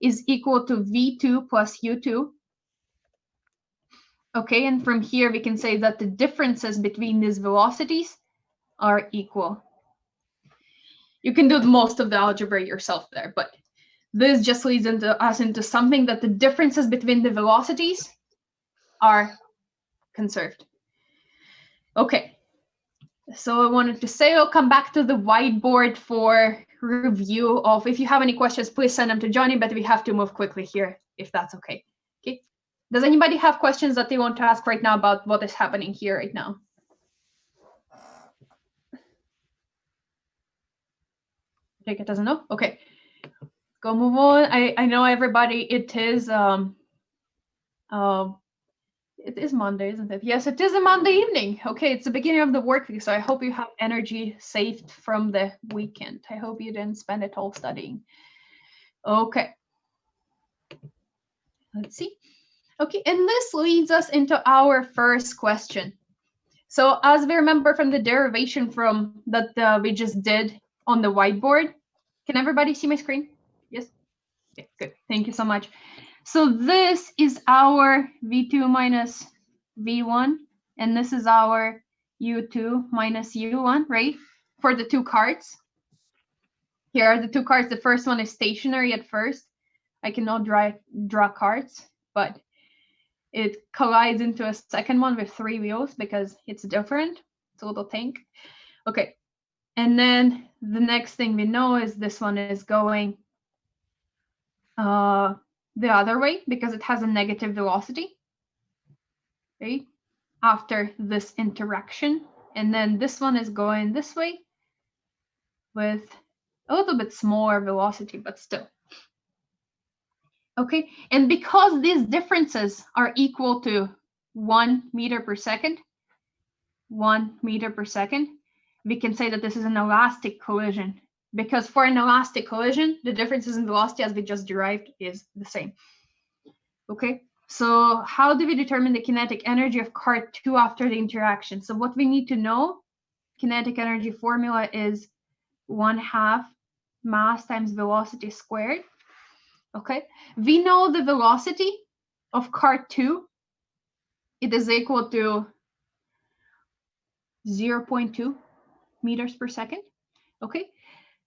B: is equal to V2 plus U2. Okay, and from here, we can say that the differences between these velocities are equal. You can do most of the algebra yourself there, but this just leads us into something that the differences between the velocities are conserved. Okay, so I wanted to say I'll come back to the whiteboard for review of, if you have any questions, please send them to Johnny, but we have to move quickly here, if that's okay. Okay. Does anybody have questions that they want to ask right now about what is happening here right now? Jacob doesn't know? Okay. Go move on. I know everybody, it is Monday, isn't it? Yes, it is a Monday evening. Okay, it's the beginning of the work week, so I hope you have energy saved from the weekend. I hope you didn't spend it all studying. Okay. Let's see. Okay, and this leads us into our first question. So as we remember from the derivation from that we just did on the whiteboard, can everybody see my screen? Yes? Okay, good. Thank you so much. So this is our V2 minus V1, and this is our U2 minus U1, right? For the two cards. Here are the two cards. The first one is stationary at first. I cannot draw cards, but it collides into a second one with 3 wheels because it's different. It's a little tank. Okay. And then the next thing we know is this one is going the other way because it has a negative velocity, right? After this interaction. And then this one is going this way with a little bit smaller velocity, but still. Okay, and because these differences are equal to 1 meter per second, 1 meter per second, we can say that this is an elastic collision, because for an elastic collision, the differences in velocity as we just derived is the same. Okay, so how do we determine the kinetic energy of card 2 after the interaction? So what we need to know, kinetic energy formula is 1/2 mass times velocity squared. Okay, we know the velocity of card 2, it is equal to 0.2 meters per second. Okay,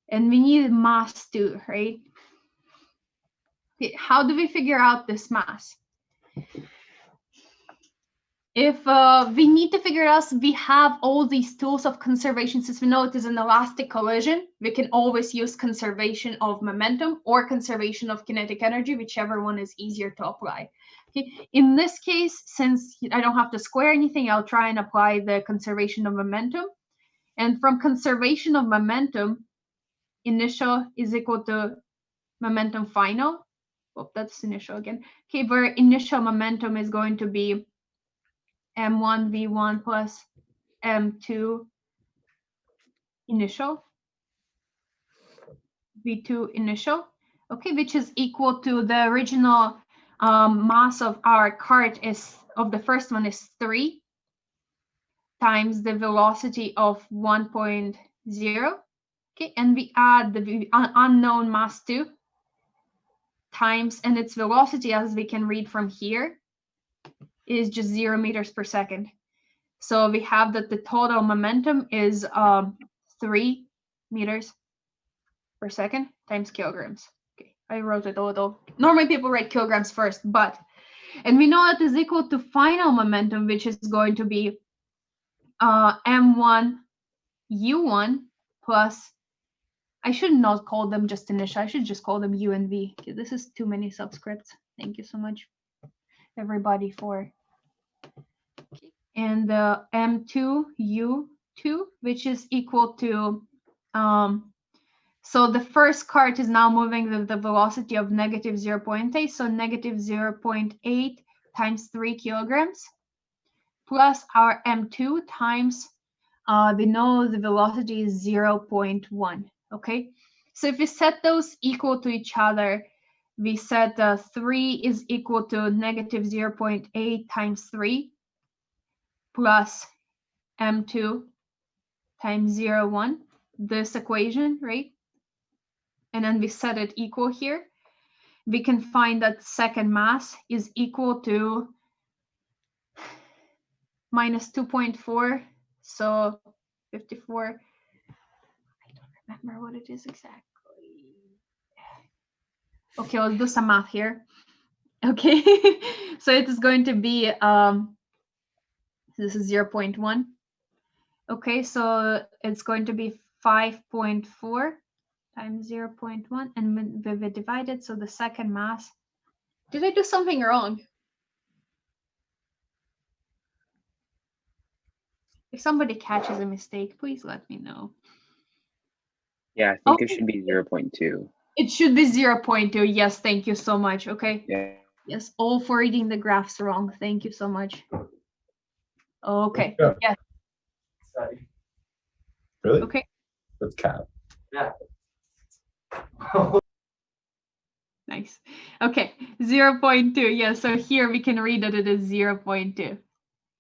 B: and we need mass too, right? Okay, how do we figure out this mass? If we need to figure it out, we have all these tools of conservation. Since we know it is an elastic collision, we can always use conservation of momentum or conservation of kinetic energy, whichever one is easier to apply. Okay. In this case, since I don't have to square anything, I'll try and apply the conservation of momentum. And from conservation of momentum, initial is equal to momentum final. Oh, that's initial again. Okay, where initial momentum is going to be M1 V1 plus M2 initial, V2 initial, okay, which is equal to the original mass of our cart is of the first one is 3 times the velocity of 1.0, okay, and we add the unknown mass 2 times, and its velocity, as we can read from here, is just 0 meters per second. So we have that the total momentum is 3 meters per second times kilograms. Okay, I wrote it a little. Normally people write kilograms first, and we know that is equal to final momentum, which is going to be M1 U1 plus, I should not call them just initial, I should just call them U and V. Okay, this is too many subscripts. Thank you so much, everybody, for. Okay. And M2 U2, which is equal to, so the first cart is now moving with the velocity of negative 0.8, so negative 0.8 times 3 kilograms, plus our M2 times, we know the velocity is 0.1, okay? So if we set those equal to each other, we set 3 is equal to negative 0.8 times 3 plus M2 times 0.1, this equation, right? And then we set it equal here. We can find that second mass is equal to minus 2.4, so 54. I don't remember what it is exactly. Okay, let's do some math here. Okay, so it is going to be, this is 0.1. Okay, so it's going to be 5.4 times 0.1, and we divide it, so the second mass. Did I do something wrong? If somebody catches a mistake, please let me know.
E: Yeah, I think it should be 0.2.
B: It should be 0.2. Yes, thank you so much. Okay.
E: Yeah.
B: Yes, all for reading the graphs wrong. Thank you so much. Okay.
F: Yeah.
B: Yes.
F: Really?
B: Okay.
F: That's cat.
G: Yeah.
B: Nice. Okay. 0.2. Yeah, so here we can read that it is 0.2.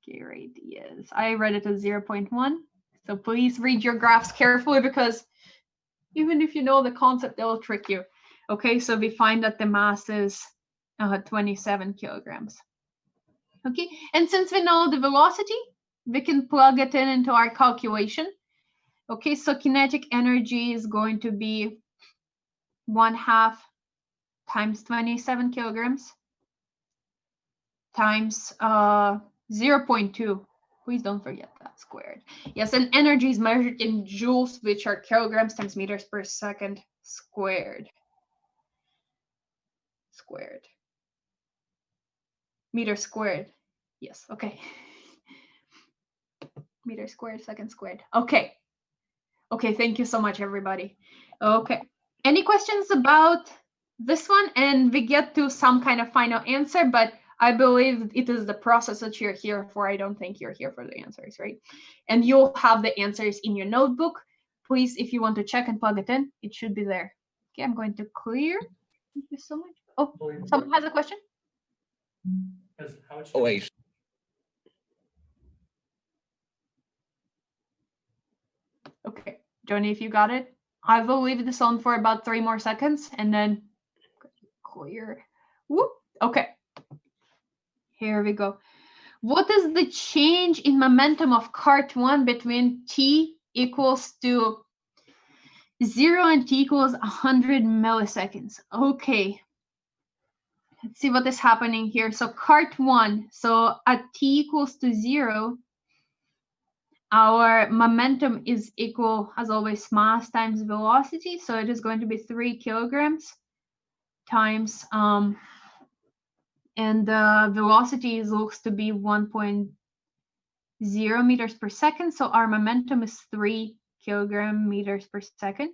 B: Okay, right, yes. I read it as 0.1. So please read your graphs carefully because even if you know the concept, they'll trick you. Okay, so we find that the mass is 27 kilograms. Okay, and since we know the velocity, we can plug it in into our calculation. Okay, so kinetic energy is going to be 1/2 times 27 kilograms times 0.2. Please don't forget that squared. Yes, and energy is measured in joules, which are kilograms times meters per second squared. Meter squared. Yes, okay. Meter squared, second squared. Okay. Okay, thank you so much, everybody. Okay. Any questions about this one? And we get to some kind of final answer, but I believe it is the process that you're here for. I don't think you're here for the answers, right? And you'll have the answers in your notebook. Please, if you want to check and plug it in, it should be there. Okay, I'm going to clear. Thank you so much. Oh, someone has a question?
F: Oh, wait.
B: Okay, Joni, if you got it, I will leave this on for about 3 more seconds and then clear. Whoop. Okay. Here we go. What is the change in momentum of cart 1 between t equals to 0 and t equals 100 milliseconds? Okay. Let's see what is happening here. So cart 1, so at t equals to 0, our momentum is equal, as always, mass times velocity. So it is going to be 3 kilograms times, and the velocity looks to be 1.0 meters per second. So our momentum is 3 kilogram meters per second.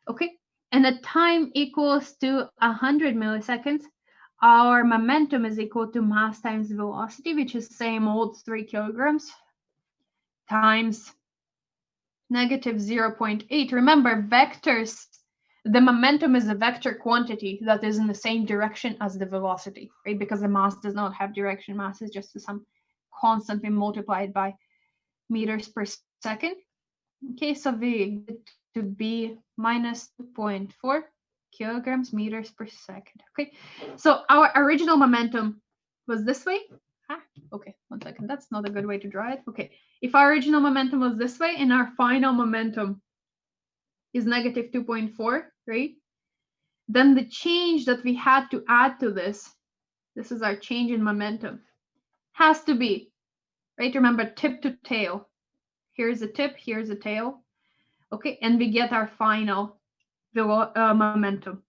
B: Okay, and at time equals to 100 milliseconds, our momentum is equal to mass times velocity, which is same old 3 kilograms times negative 0.8. Remember, vectors, the momentum is a vector quantity that is in the same direction as the velocity, right? Because the mass does not have direction. Mass is just some constantly multiplied by meters per second. Okay, so we get to be minus 2.4 kilograms meters per second. Okay, so our original momentum was this way. Okay, 1 second. That's not a good way to draw it. Okay, if our original momentum was this way and our final momentum is negative 2.4, right? Then the change that we had to add to this is our change in momentum, has to be, right? Remember, tip to tail. Here's the tip, here's the tail. Okay, and we get our final momentum.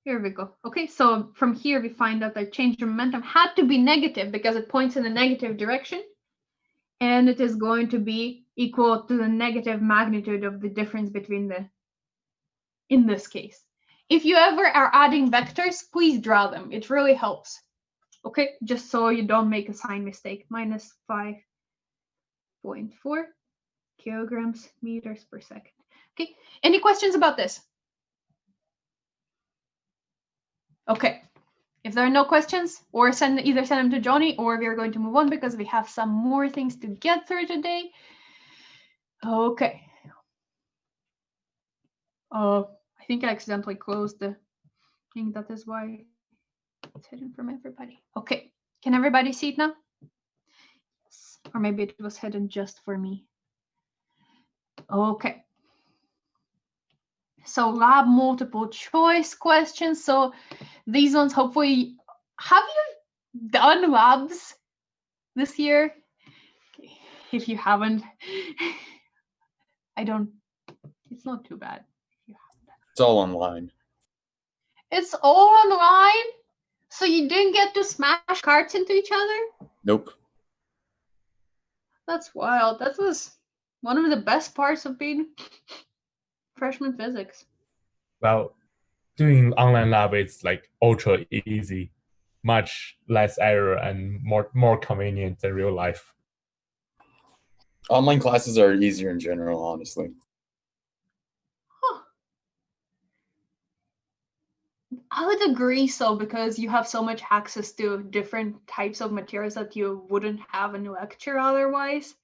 B: Here we go. Okay, so from here we find that the change in momentum had to be negative because it points in a negative direction. And it is going to be equal to the negative magnitude of the difference between the, in this case. If you ever are adding vectors, please draw them. It really helps. Okay, just so you don't make a sign mistake. Minus 5.4 kilograms meters per second. Okay, any questions about this? Okay, if there are no questions, or either send them to Johnny, or we are going to move on because we have some more things to get through today. Okay. I think I accidentally closed the thing. That is why it's hidden from everybody. Okay, can everybody see it now? Or maybe it was hidden just for me. Okay. So lab multiple choice questions. So these ones, hopefully, have you done labs this year? If you haven't, it's not too bad.
F: It's all online.
B: It's all online? So you didn't get to smash cards into each other?
F: Nope.
B: That's wild. That was one of the best parts of being freshman physics.
G: Well, doing online lab is like ultra easy, much less error and more convenient than real life.
F: Online classes are easier in general, honestly.
B: Huh. I would agree so, because you have so much access to different types of materials that you wouldn't have in a lecture otherwise.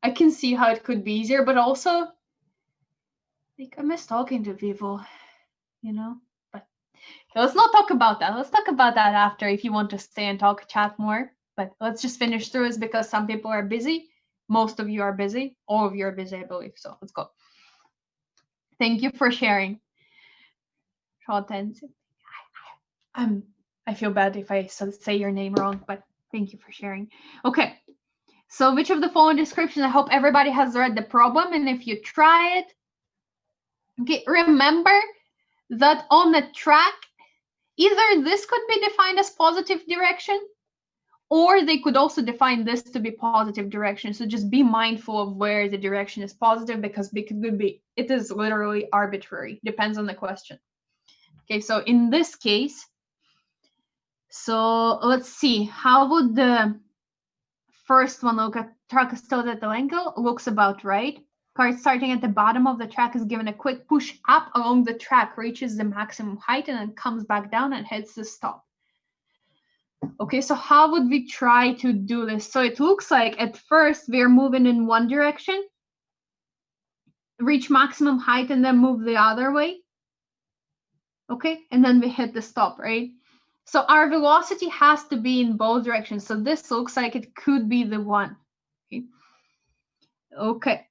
B: I can see how it could be easier, but also, like, I miss talking to people, you know? But let's not talk about that. Let's talk about that after if you want to stay and chat more. But let's just finish through this because some people are busy. Most of you are busy. All of you are busy, I believe. So let's go. Thank you for sharing. I feel bad if I say your name wrong, but thank you for sharing. Okay, so which of the following descriptions? I hope everybody has read the problem, and if you try it, okay, remember that on the track, either this could be defined as positive direction, or they could also define this to be positive direction. So just be mindful of where the direction is positive, because it is literally arbitrary, depends on the question. Okay, so in this case, so let's see, how would the first one look? At track is tilted at the angle, looks about right. Cart starting at the bottom of the track is given a quick push up along the track, reaches the maximum height, and then comes back down and hits the stop. Okay, so how would we try to do this? So it looks like at first we're moving in one direction, reach maximum height, and then move the other way. Okay, and then we hit the stop, right? So our velocity has to be in both directions. So this looks like it could be the one. Okay.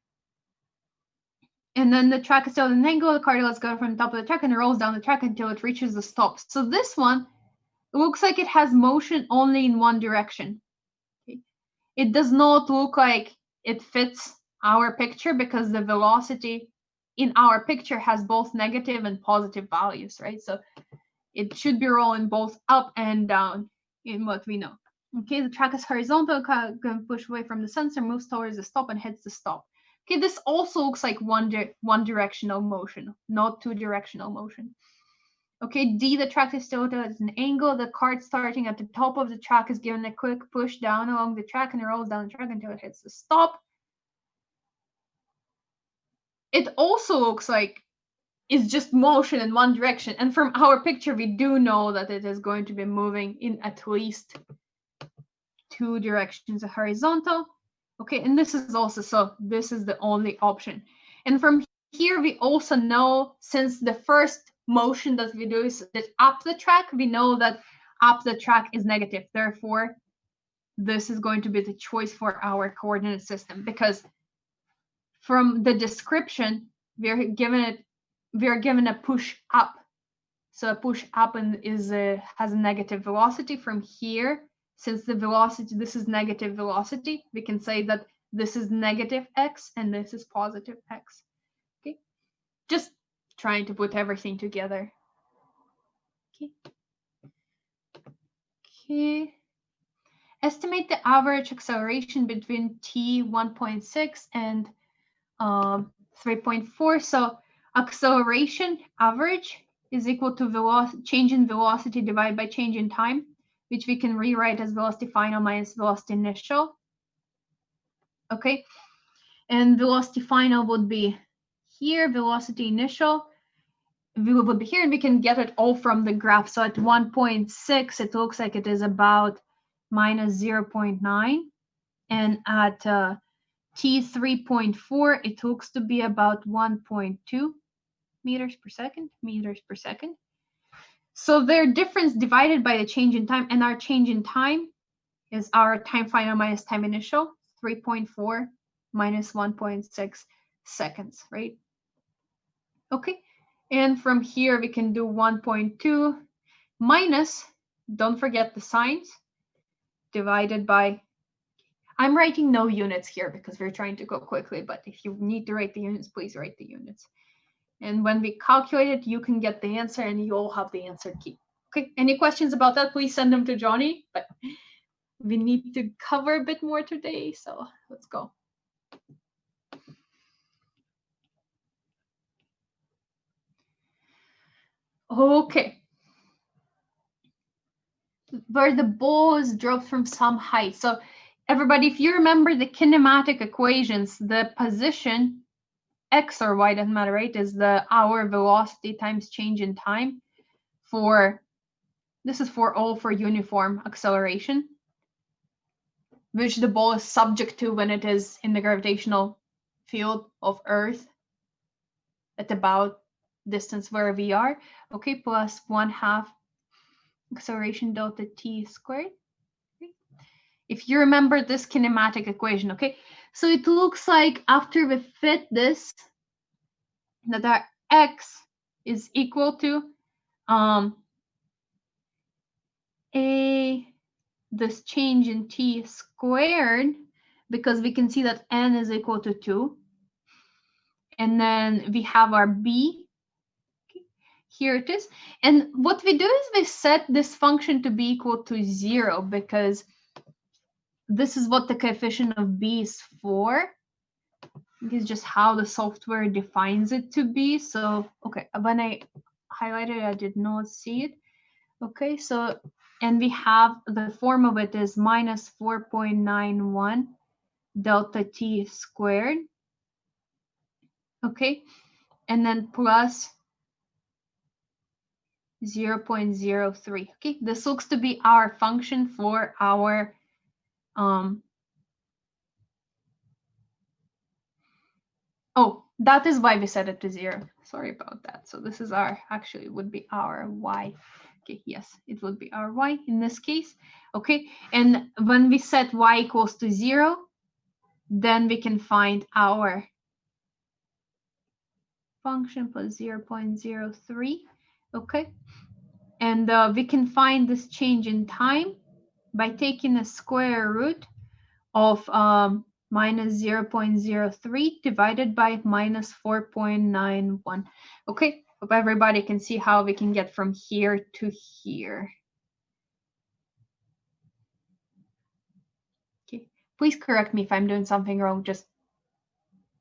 B: And then the track is still at an angle. The car lets go from the top of the track and rolls down the track until it reaches the stop. So this one looks like it has motion only in one direction. Okay. It does not look like it fits our picture because the velocity in our picture has both negative and positive values, right? So it should be rolling both up and down in what we know. Okay, the track is horizontal, can push away from the sensor, moves towards the stop and hits the stop. Okay, this also looks like one directional motion, not two directional motion. Okay, D, the track is still at an angle. The cart starting at the top of the track is given a quick push down along the track and it rolls down the track until it hits the stop. It also looks like it's just motion in one direction. And from our picture, we do know that it is going to be moving in at least two directions, a horizontal. Okay, and this is also, so this is the only option. And from here, we also know, since the first motion that we do is that up the track, we know that up the track is negative. Therefore, this is going to be the choice for our coordinate system, because from the description, we're given a push up. So a push up has a negative velocity. From here, since the velocity, this is negative velocity, we can say that this is negative x and this is positive x. Okay, just trying to put everything together. Okay. Estimate the average acceleration between t 1.6 and 3.4. So acceleration average is equal to change in velocity divided by change in time, which we can rewrite as velocity final minus velocity initial. Okay, and velocity final would be here, velocity initial would be here, and we can get it all from the graph. So at 1.6, it looks like it is about minus 0.9, and at t 3.4, it looks to be about 1.2 meters per second. So their difference divided by the change in time, and our change in time is our time final minus time initial, 3.4 minus 1.6 seconds, right? Okay, and from here we can do 1.2 minus, don't forget the signs, divided by, I'm writing no units here because we're trying to go quickly, but if you need to write the units, please write the units. And when we calculate it, you can get the answer and you all have the answer key. Okay, any questions about that, please send them to Johnny, but we need to cover a bit more today, so let's go. Okay. Where the ball is dropped from some height. So everybody, if you remember the kinematic equations, the position, x or y, doesn't matter, right, is our velocity times change in time. for all for uniform acceleration, which the ball is subject to when it is in the gravitational field of Earth at about distance where we are. Okay, plus 1/2 acceleration delta t squared. Okay. If you remember this kinematic equation, okay, so it looks like after we fit this, that our x is equal to this change in t squared, because we can see that n is equal to 2. And then we have our b. Okay, here it is. And what we do is we set this function to be equal to 0, because this is what the coefficient of b is for. It's just how the software defines it to be. So, okay, when I highlighted it, I did not see it. Okay, so, and we have the form of it is minus 4.91 delta t squared. Okay, and then plus 0.03. Okay, this looks to be our function for our oh, that is why we set it to 0. Sorry about that. So this is our, actually would be our y. Okay, yes, it would be our y in this case. Okay, and when we set y equals to 0, then we can find our function plus 0.03. Okay, and we can find this change in time by taking the square root of minus 0.03 divided by minus 4.91. Okay, hope everybody can see how we can get from here to here. Okay, please correct me if I'm doing something wrong. Just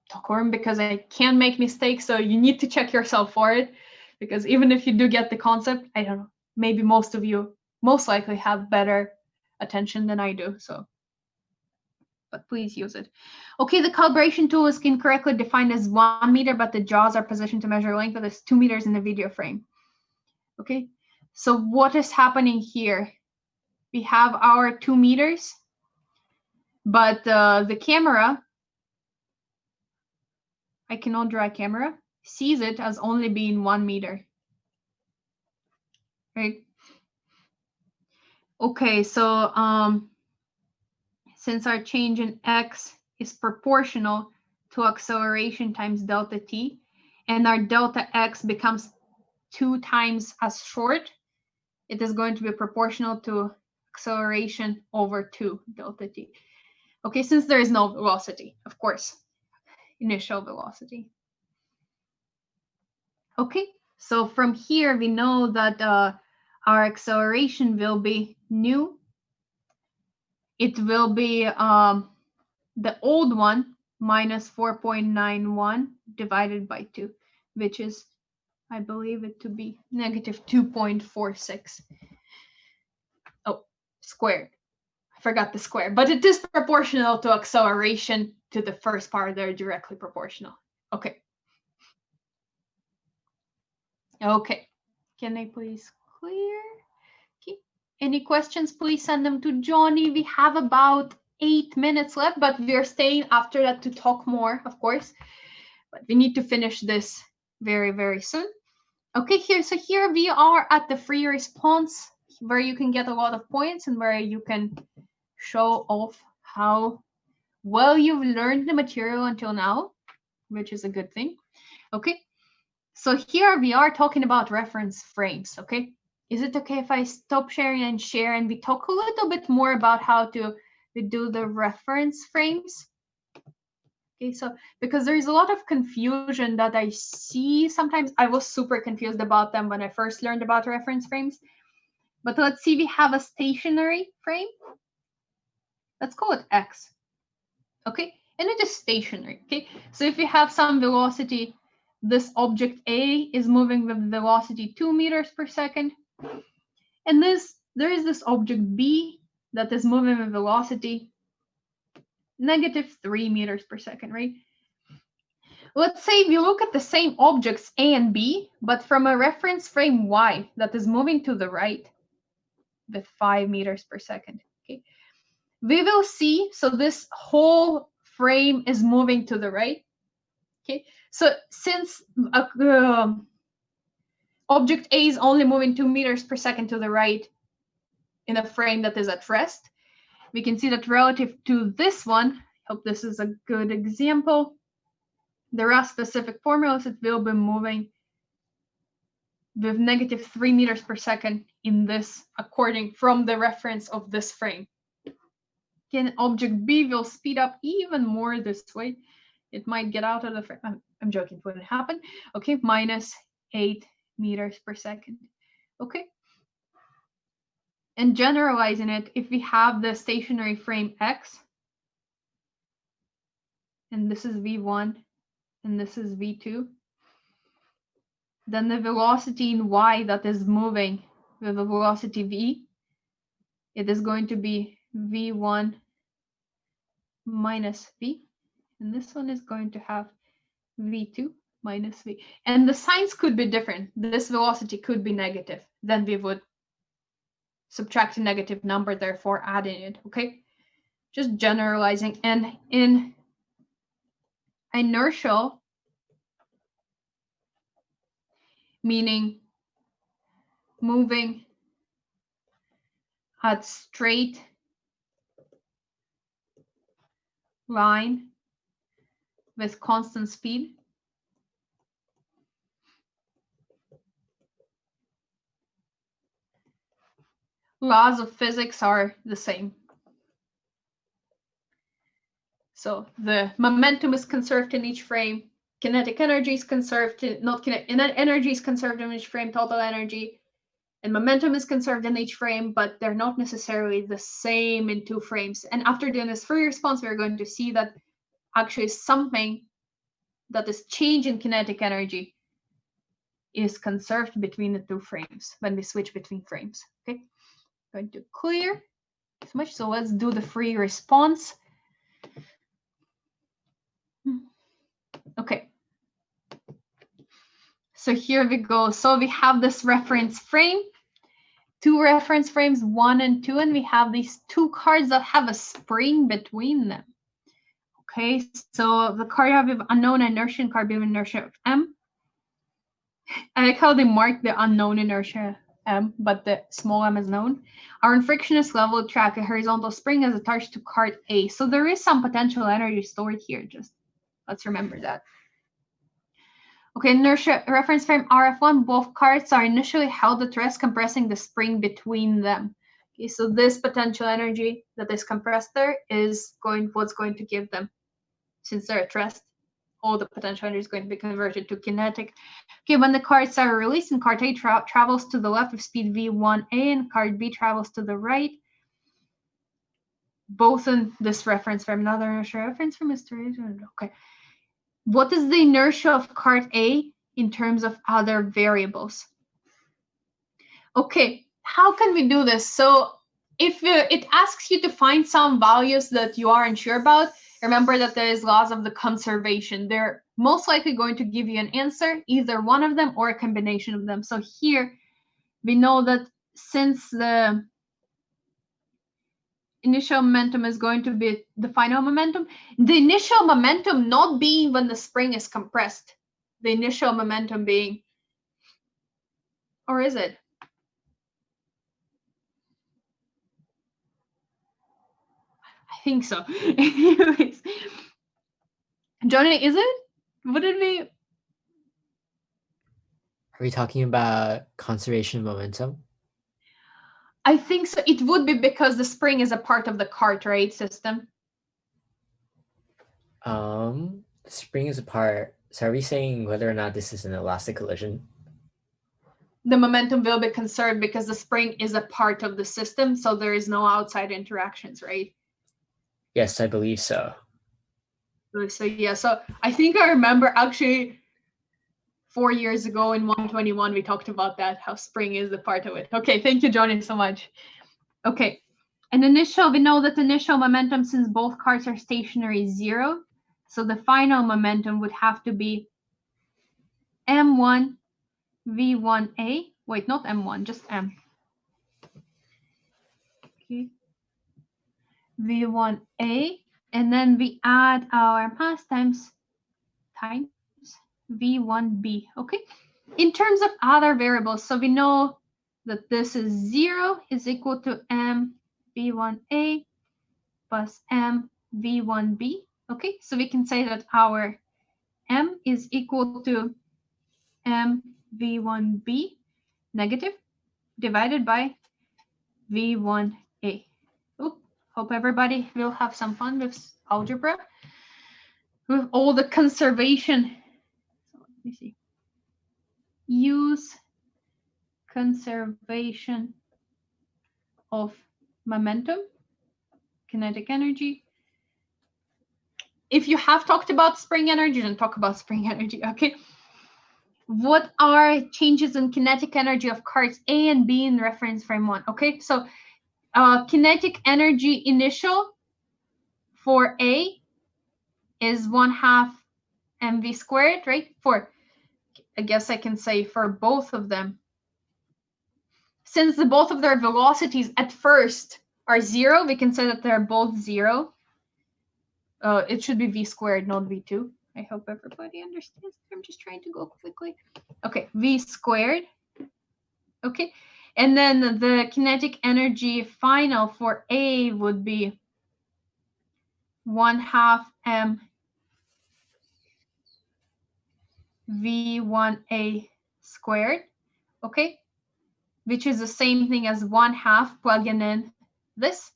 B: talk over, because I can make mistakes, so you need to check yourself for it. Because even if you do get the concept, I don't know, maybe most of you most likely have better attention than I do. So, but please use it. Okay, the calibration tool is incorrectly defined as 1 meter, but the jaws are positioned to measure length that is 2 meters in the video frame. Okay, so what is happening here? We have our 2 meters, but the camera, I cannot draw a camera, sees it as only being 1 meter. Right? Okay, so since our change in x is proportional to acceleration times delta t, and our delta x becomes 2 times as short, it is going to be proportional to acceleration over 2 delta t. Okay, since there is no velocity, of course, initial velocity. Okay, so from here we know that our acceleration will be nu. It will be the old one minus 4.91 divided by 2, which is, I believe it to be negative 2.46. Oh, squared. I forgot the square, but it is proportional to acceleration to the first part. They're directly proportional. Okay. Okay. Can I please clear? Okay. Any questions, please send them to Johnny. We have about 8 minutes left, but we're staying after that to talk more, of course. But we need to finish this very, very soon. Okay, so here we are at the free response, where you can get a lot of points and where you can show off how well you've learned the material until now, which is a good thing. Okay, so here we are talking about reference frames. Okay, is it okay if I stop sharing and share and we talk a little bit more about how to do the reference frames? Okay, so because there's a lot of confusion that I see sometimes. I was super confused about them when I first learned about reference frames. But let's see, we have a stationary frame. Let's call it x. Okay, and it is stationary. Okay, so if you have some velocity, this object A is moving with velocity 2 meters per second. And there is this object B that is moving with velocity negative 3 meters per second, right? let's say we look at the same objects A and B, but from a reference frame Y that is moving to the right with 5 meters per second. Okay, we will see, so this whole frame is moving to the right. Okay, so since object A is only moving 2 meters per second to the right in a frame that is at rest, we can see that relative to this one, I hope this is a good example, the rest specific formulas, it will be moving with negative 3 meters per second in this, according from the reference of this frame. Again, object B will speed up even more this way. It might get out of the frame. I'm joking, it wouldn't happen. Okay, minus 8 meters per second. Okay. And generalizing it, if we have the stationary frame X, and this is V1, and this is V2, then the velocity in Y that is moving with a velocity V, it is going to be V1 minus V, and this one is going to have V2 minus V. And the signs could be different. This velocity could be negative. Then we would subtract a negative number, therefore adding it, okay? Just generalizing. And in inertial, meaning moving at straight line with constant speed, laws of physics are the same. So the momentum is conserved in each frame, kinetic energy is conserved, energy is conserved in each frame, total energy, and momentum is conserved in each frame, but they're not necessarily the same in two frames. And after doing this Fourier response, we're going to see that actually something that is changing kinetic energy is conserved between the two frames when we switch between frames. Okay, going to clear as much. So let's do the Fourier response. Okay. So here we go. So we have this reference frame, two reference frames, 1 and 2, and we have these two cards that have a spring between them. Okay, so the card have unknown inertia and card with inertia of M. I like how they mark the unknown inertia M, but the small m is known. Are on frictionless level track a horizontal spring as attached to card A. So there is some potential energy stored here. Just let's remember that. Okay, inertia reference frame RF1, both cards are initially held at rest, compressing the spring between them. Okay, so this potential energy that is compressed there is what's going to give them, since they're at rest, all the potential energy is going to be converted to kinetic. Okay, when the cards are released and card A travels to the left with speed V1A and card B travels to the right, both in this reference frame, another inertia reference frame is okay. What is the inertia of card A in terms of other variables? Okay, how can we do this? So if it asks you to find some values that you aren't sure about, remember that there is laws of the conservation. They're most likely going to give you an answer, either one of them or a combination of them. So here we know that since the initial momentum is going to be the final momentum, the initial momentum not being when the spring is compressed, the initial momentum being, or is it? I think so. Anyways, Johnny, is it? Would it be?
A: Are we talking about conservation of momentum?
B: I think so. It would be because the spring is a part of the cart, right, system?
A: The spring is a part. So are we saying whether or not this is an elastic collision?
B: The momentum will be conserved because the spring is a part of the system, so there is no outside interactions, right?
A: Yes, I believe so.
B: So yeah, so I think I remember actually 4 years ago in 121, we talked about that, how spring is a part of it. Okay, thank you, Johnny, so much. Okay, and we know that initial momentum, since both cards are stationary, 0. So the final momentum would have to be m1 v1a. Wait, not m1, just m. Okay. v1a, and then we add our mass times v1b. Okay. In terms of other variables, so we know that this is 0 is equal to m v1a plus m v1b. Okay, so we can say that our m is equal to m v1b negative divided by v1a. Oop, hope everybody will have some fun with algebra, with all the conservation. So let me see. Use conservation of momentum, kinetic energy. If you have talked about spring energy, then talk about spring energy, okay? What are changes in kinetic energy of cards A and B in reference frame 1? Okay, so kinetic energy initial for A is 1/2 mv squared, right? For, I guess I can say for both of them. Since both of their velocities at first are 0, we can say that they're both 0. It should be v squared, not v2. I hope everybody understands. I'm just trying to go quickly. Okay, v squared. Okay, and then the kinetic energy final for A would be 1/2 m v1a squared. Okay, which is the same thing as 1/2 plugging in this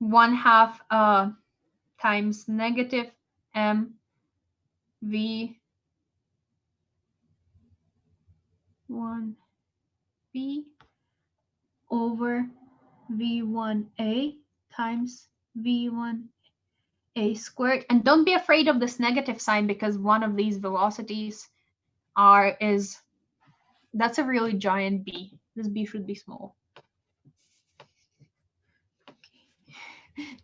B: 1/2 times negative m v1b over v1a times v1a squared. And don't be afraid of this negative sign, because one of these velocities that's a really giant b. This b should be small. Okay.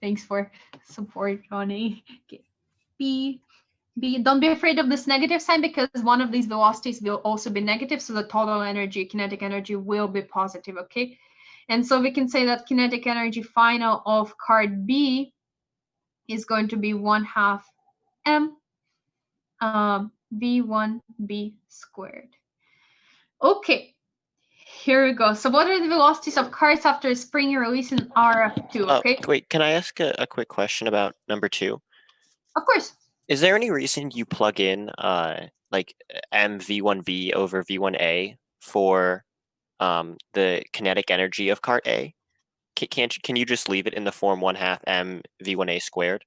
B: Thanks for support, Johnny. Okay. B. Don't be afraid of this negative sign, because one of these velocities will also be negative, so the total energy, kinetic energy, will be positive, okay? And so we can say that kinetic energy final of card B is going to be 1/2 m v1b squared. Okay, here we go. So what are the velocities of cards after a spring release in RF2, okay?
D: Wait, can I ask a quick question about number 2?
B: Of course.
D: Is there any reason you plug in like m v1b over v1a for the kinetic energy of cart A? Can you just leave it in the form 1/2 m v1a squared?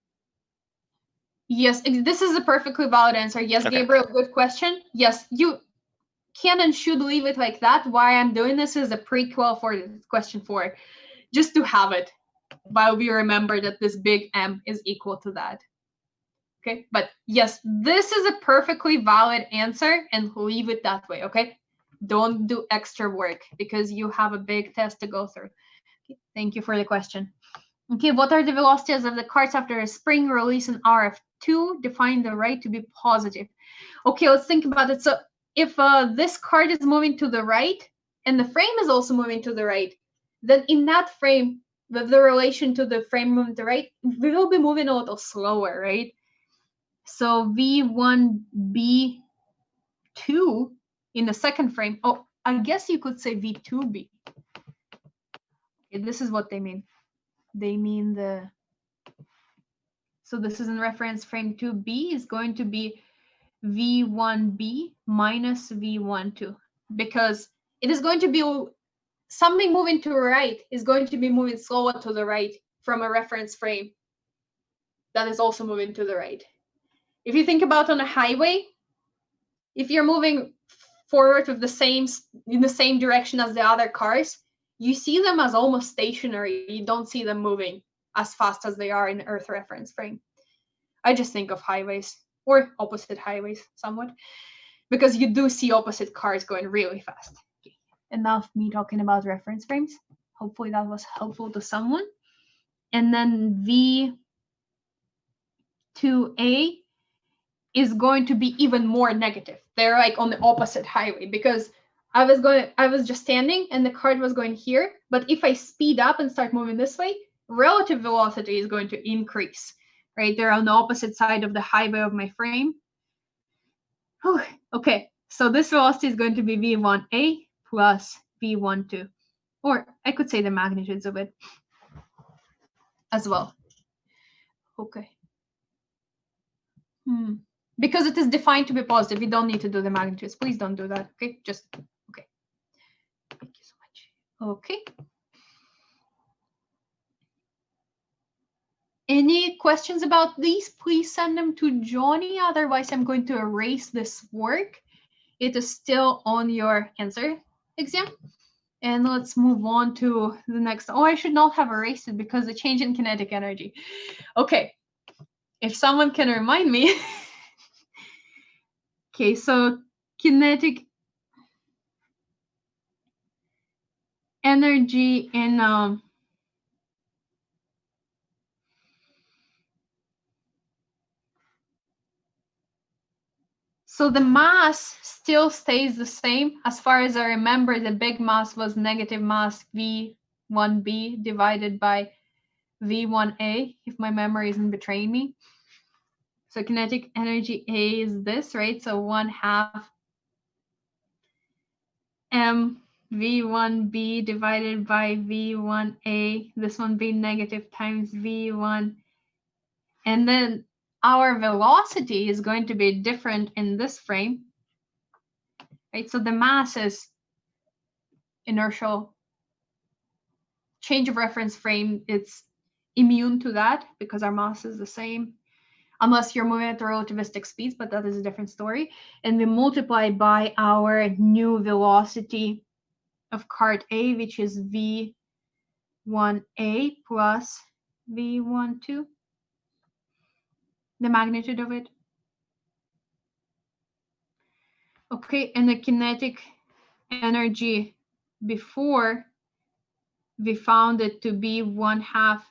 B: Yes, this is a perfectly valid answer. Yes,
D: Okay.
B: Gabriel, good question. Yes, you can and should leave it like that. Why I'm doing this is a prequel for question 4, just to have it while we remember that this big M is equal to that. Okay, but yes, this is a perfectly valid answer, and leave it that way, okay? Don't do extra work, because you have a big test to go through. Okay, thank you for the question. Okay, what are the velocities of the cards after a spring release in RF2? Define the right to be positive. Okay, let's think about it. So if this card is moving to the right and the frame is also moving to the right, then in that frame, with the relation to the frame moving to the right, we will be moving a little slower, right? So V1B2 in the second frame. Oh, I guess you could say V2B. Okay, this is what they mean. They mean so this is in reference frame 2B is going to be V1B minus V12, because it is going to be something moving to the right is going to be moving slower to the right from a reference frame that is also moving to the right. If you think about on a highway, if you're moving forward with in the same direction as the other cars, you see them as almost stationary. You don't see them moving as fast as they are in Earth reference frame. I just think of highways or opposite highways somewhat, because you do see opposite cars going really fast. Okay. Enough me talking about reference frames. Hopefully that was helpful to someone. And then V2A is going to be even more negative. They're like on the opposite highway, because I was just standing and the cart was going here, but if I speed up and start moving this way, relative velocity is going to increase, right? They're on the opposite side of the highway of my frame. Whew. Okay, so this velocity is going to be v1a plus v12, or I could say the magnitudes of it as well. Okay. Because it is defined to be positive, you don't need to do the magnitudes. Please don't do that, okay? Just, okay. Thank you so much. Okay. Any questions about these? Please send them to Johnny. Otherwise, I'm going to erase this work. It is still on your answer exam. And let's move on to the next. Oh, I should not have erased it because the change in kinetic energy. Okay. If someone can remind me. Okay, so kinetic energy in so the mass still stays the same. As far as I remember, the big mass was negative mass V1b divided by V1a, if my memory isn't betraying me. So kinetic energy A is this, right? So 1/2 m V1b divided by V1a, this one being negative times V1. And then our velocity is going to be different in this frame, right? So the mass is inertial. Change of reference frame, it's immune to that because our mass is the same, unless you're moving at the relativistic speeds, but that is a different story. And we multiply by our new velocity of cart A, which is V1a plus V12, the magnitude of it. Okay, and the kinetic energy before, we found it to be 1/2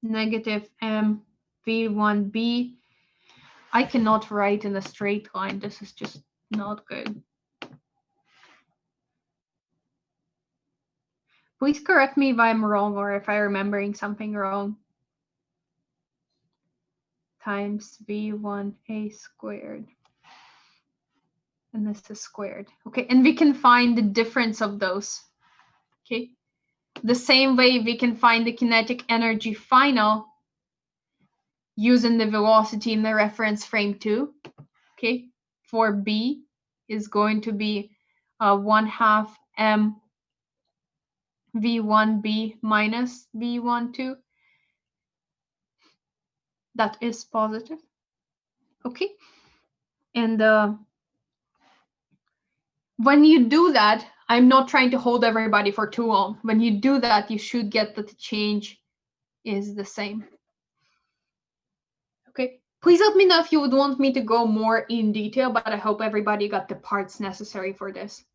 B: negative m V1b. I cannot write in a straight line. This is just not good. Please correct me if I'm wrong or if I'm remembering something wrong. Times V1a squared. And this is squared. Okay, and we can find the difference of those. Okay, the same way we can find the kinetic energy final using the velocity in the reference frame too. Okay, for B is going to be 1/2 m V1b minus V12. That is positive. Okay, and when you do that, I'm not trying to hold everybody for too long. When you do that, you should get that the change is the same. Okay, please let me know if you would want me to go more in detail, but I hope everybody got the parts necessary for this.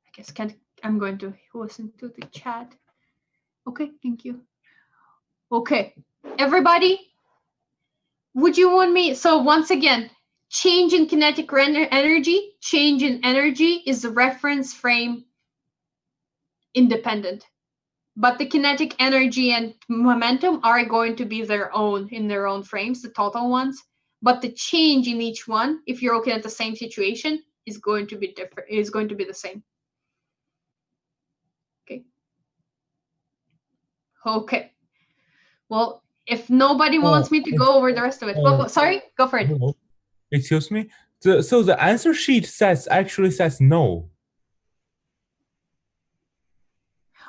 B: I guess I'm going to listen to the chat. Okay, thank you. Okay, everybody, would you want me? So once again, change in kinetic energy, change in energy is the reference frame independent. But the kinetic energy and momentum are going to be in their own frames, the total ones. But the change in each one, if you're looking at the same situation, is going to be different, is going to be the same. Okay. Okay. Well, if nobody wants me to go over the rest of it. Oh, sorry, go for it.
G: Excuse me. So the answer sheet actually says no.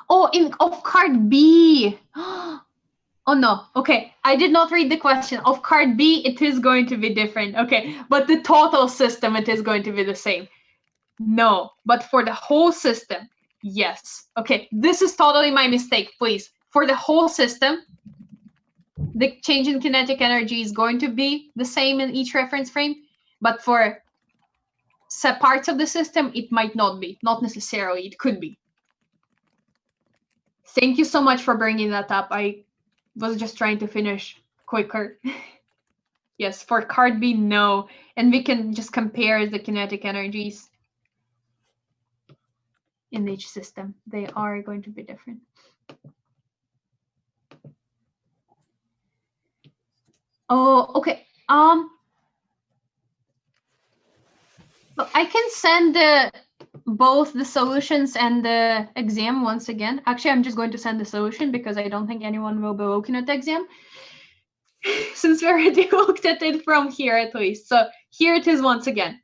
B: Oh, of card B. Oh no. Okay, I did not read the question. Of card B, it is going to be different. Okay, but the total system, it is going to be the same. No, but for the whole system, yes. Okay, this is totally my mistake, please. For the whole system, the change in kinetic energy is going to be the same in each reference frame, but for parts of the system, it might not be. Not necessarily, it could be. Thank you so much for bringing that up. I was just trying to finish quicker. Yes, for card B, no. And we can just compare the kinetic energies in each system. They are going to be different. Oh, okay. But I can send both the solutions and the exam once again. Actually, I'm just going to send the solution because I don't think anyone will be looking at the exam. Since we already looked at it from here at least. So here it is once again.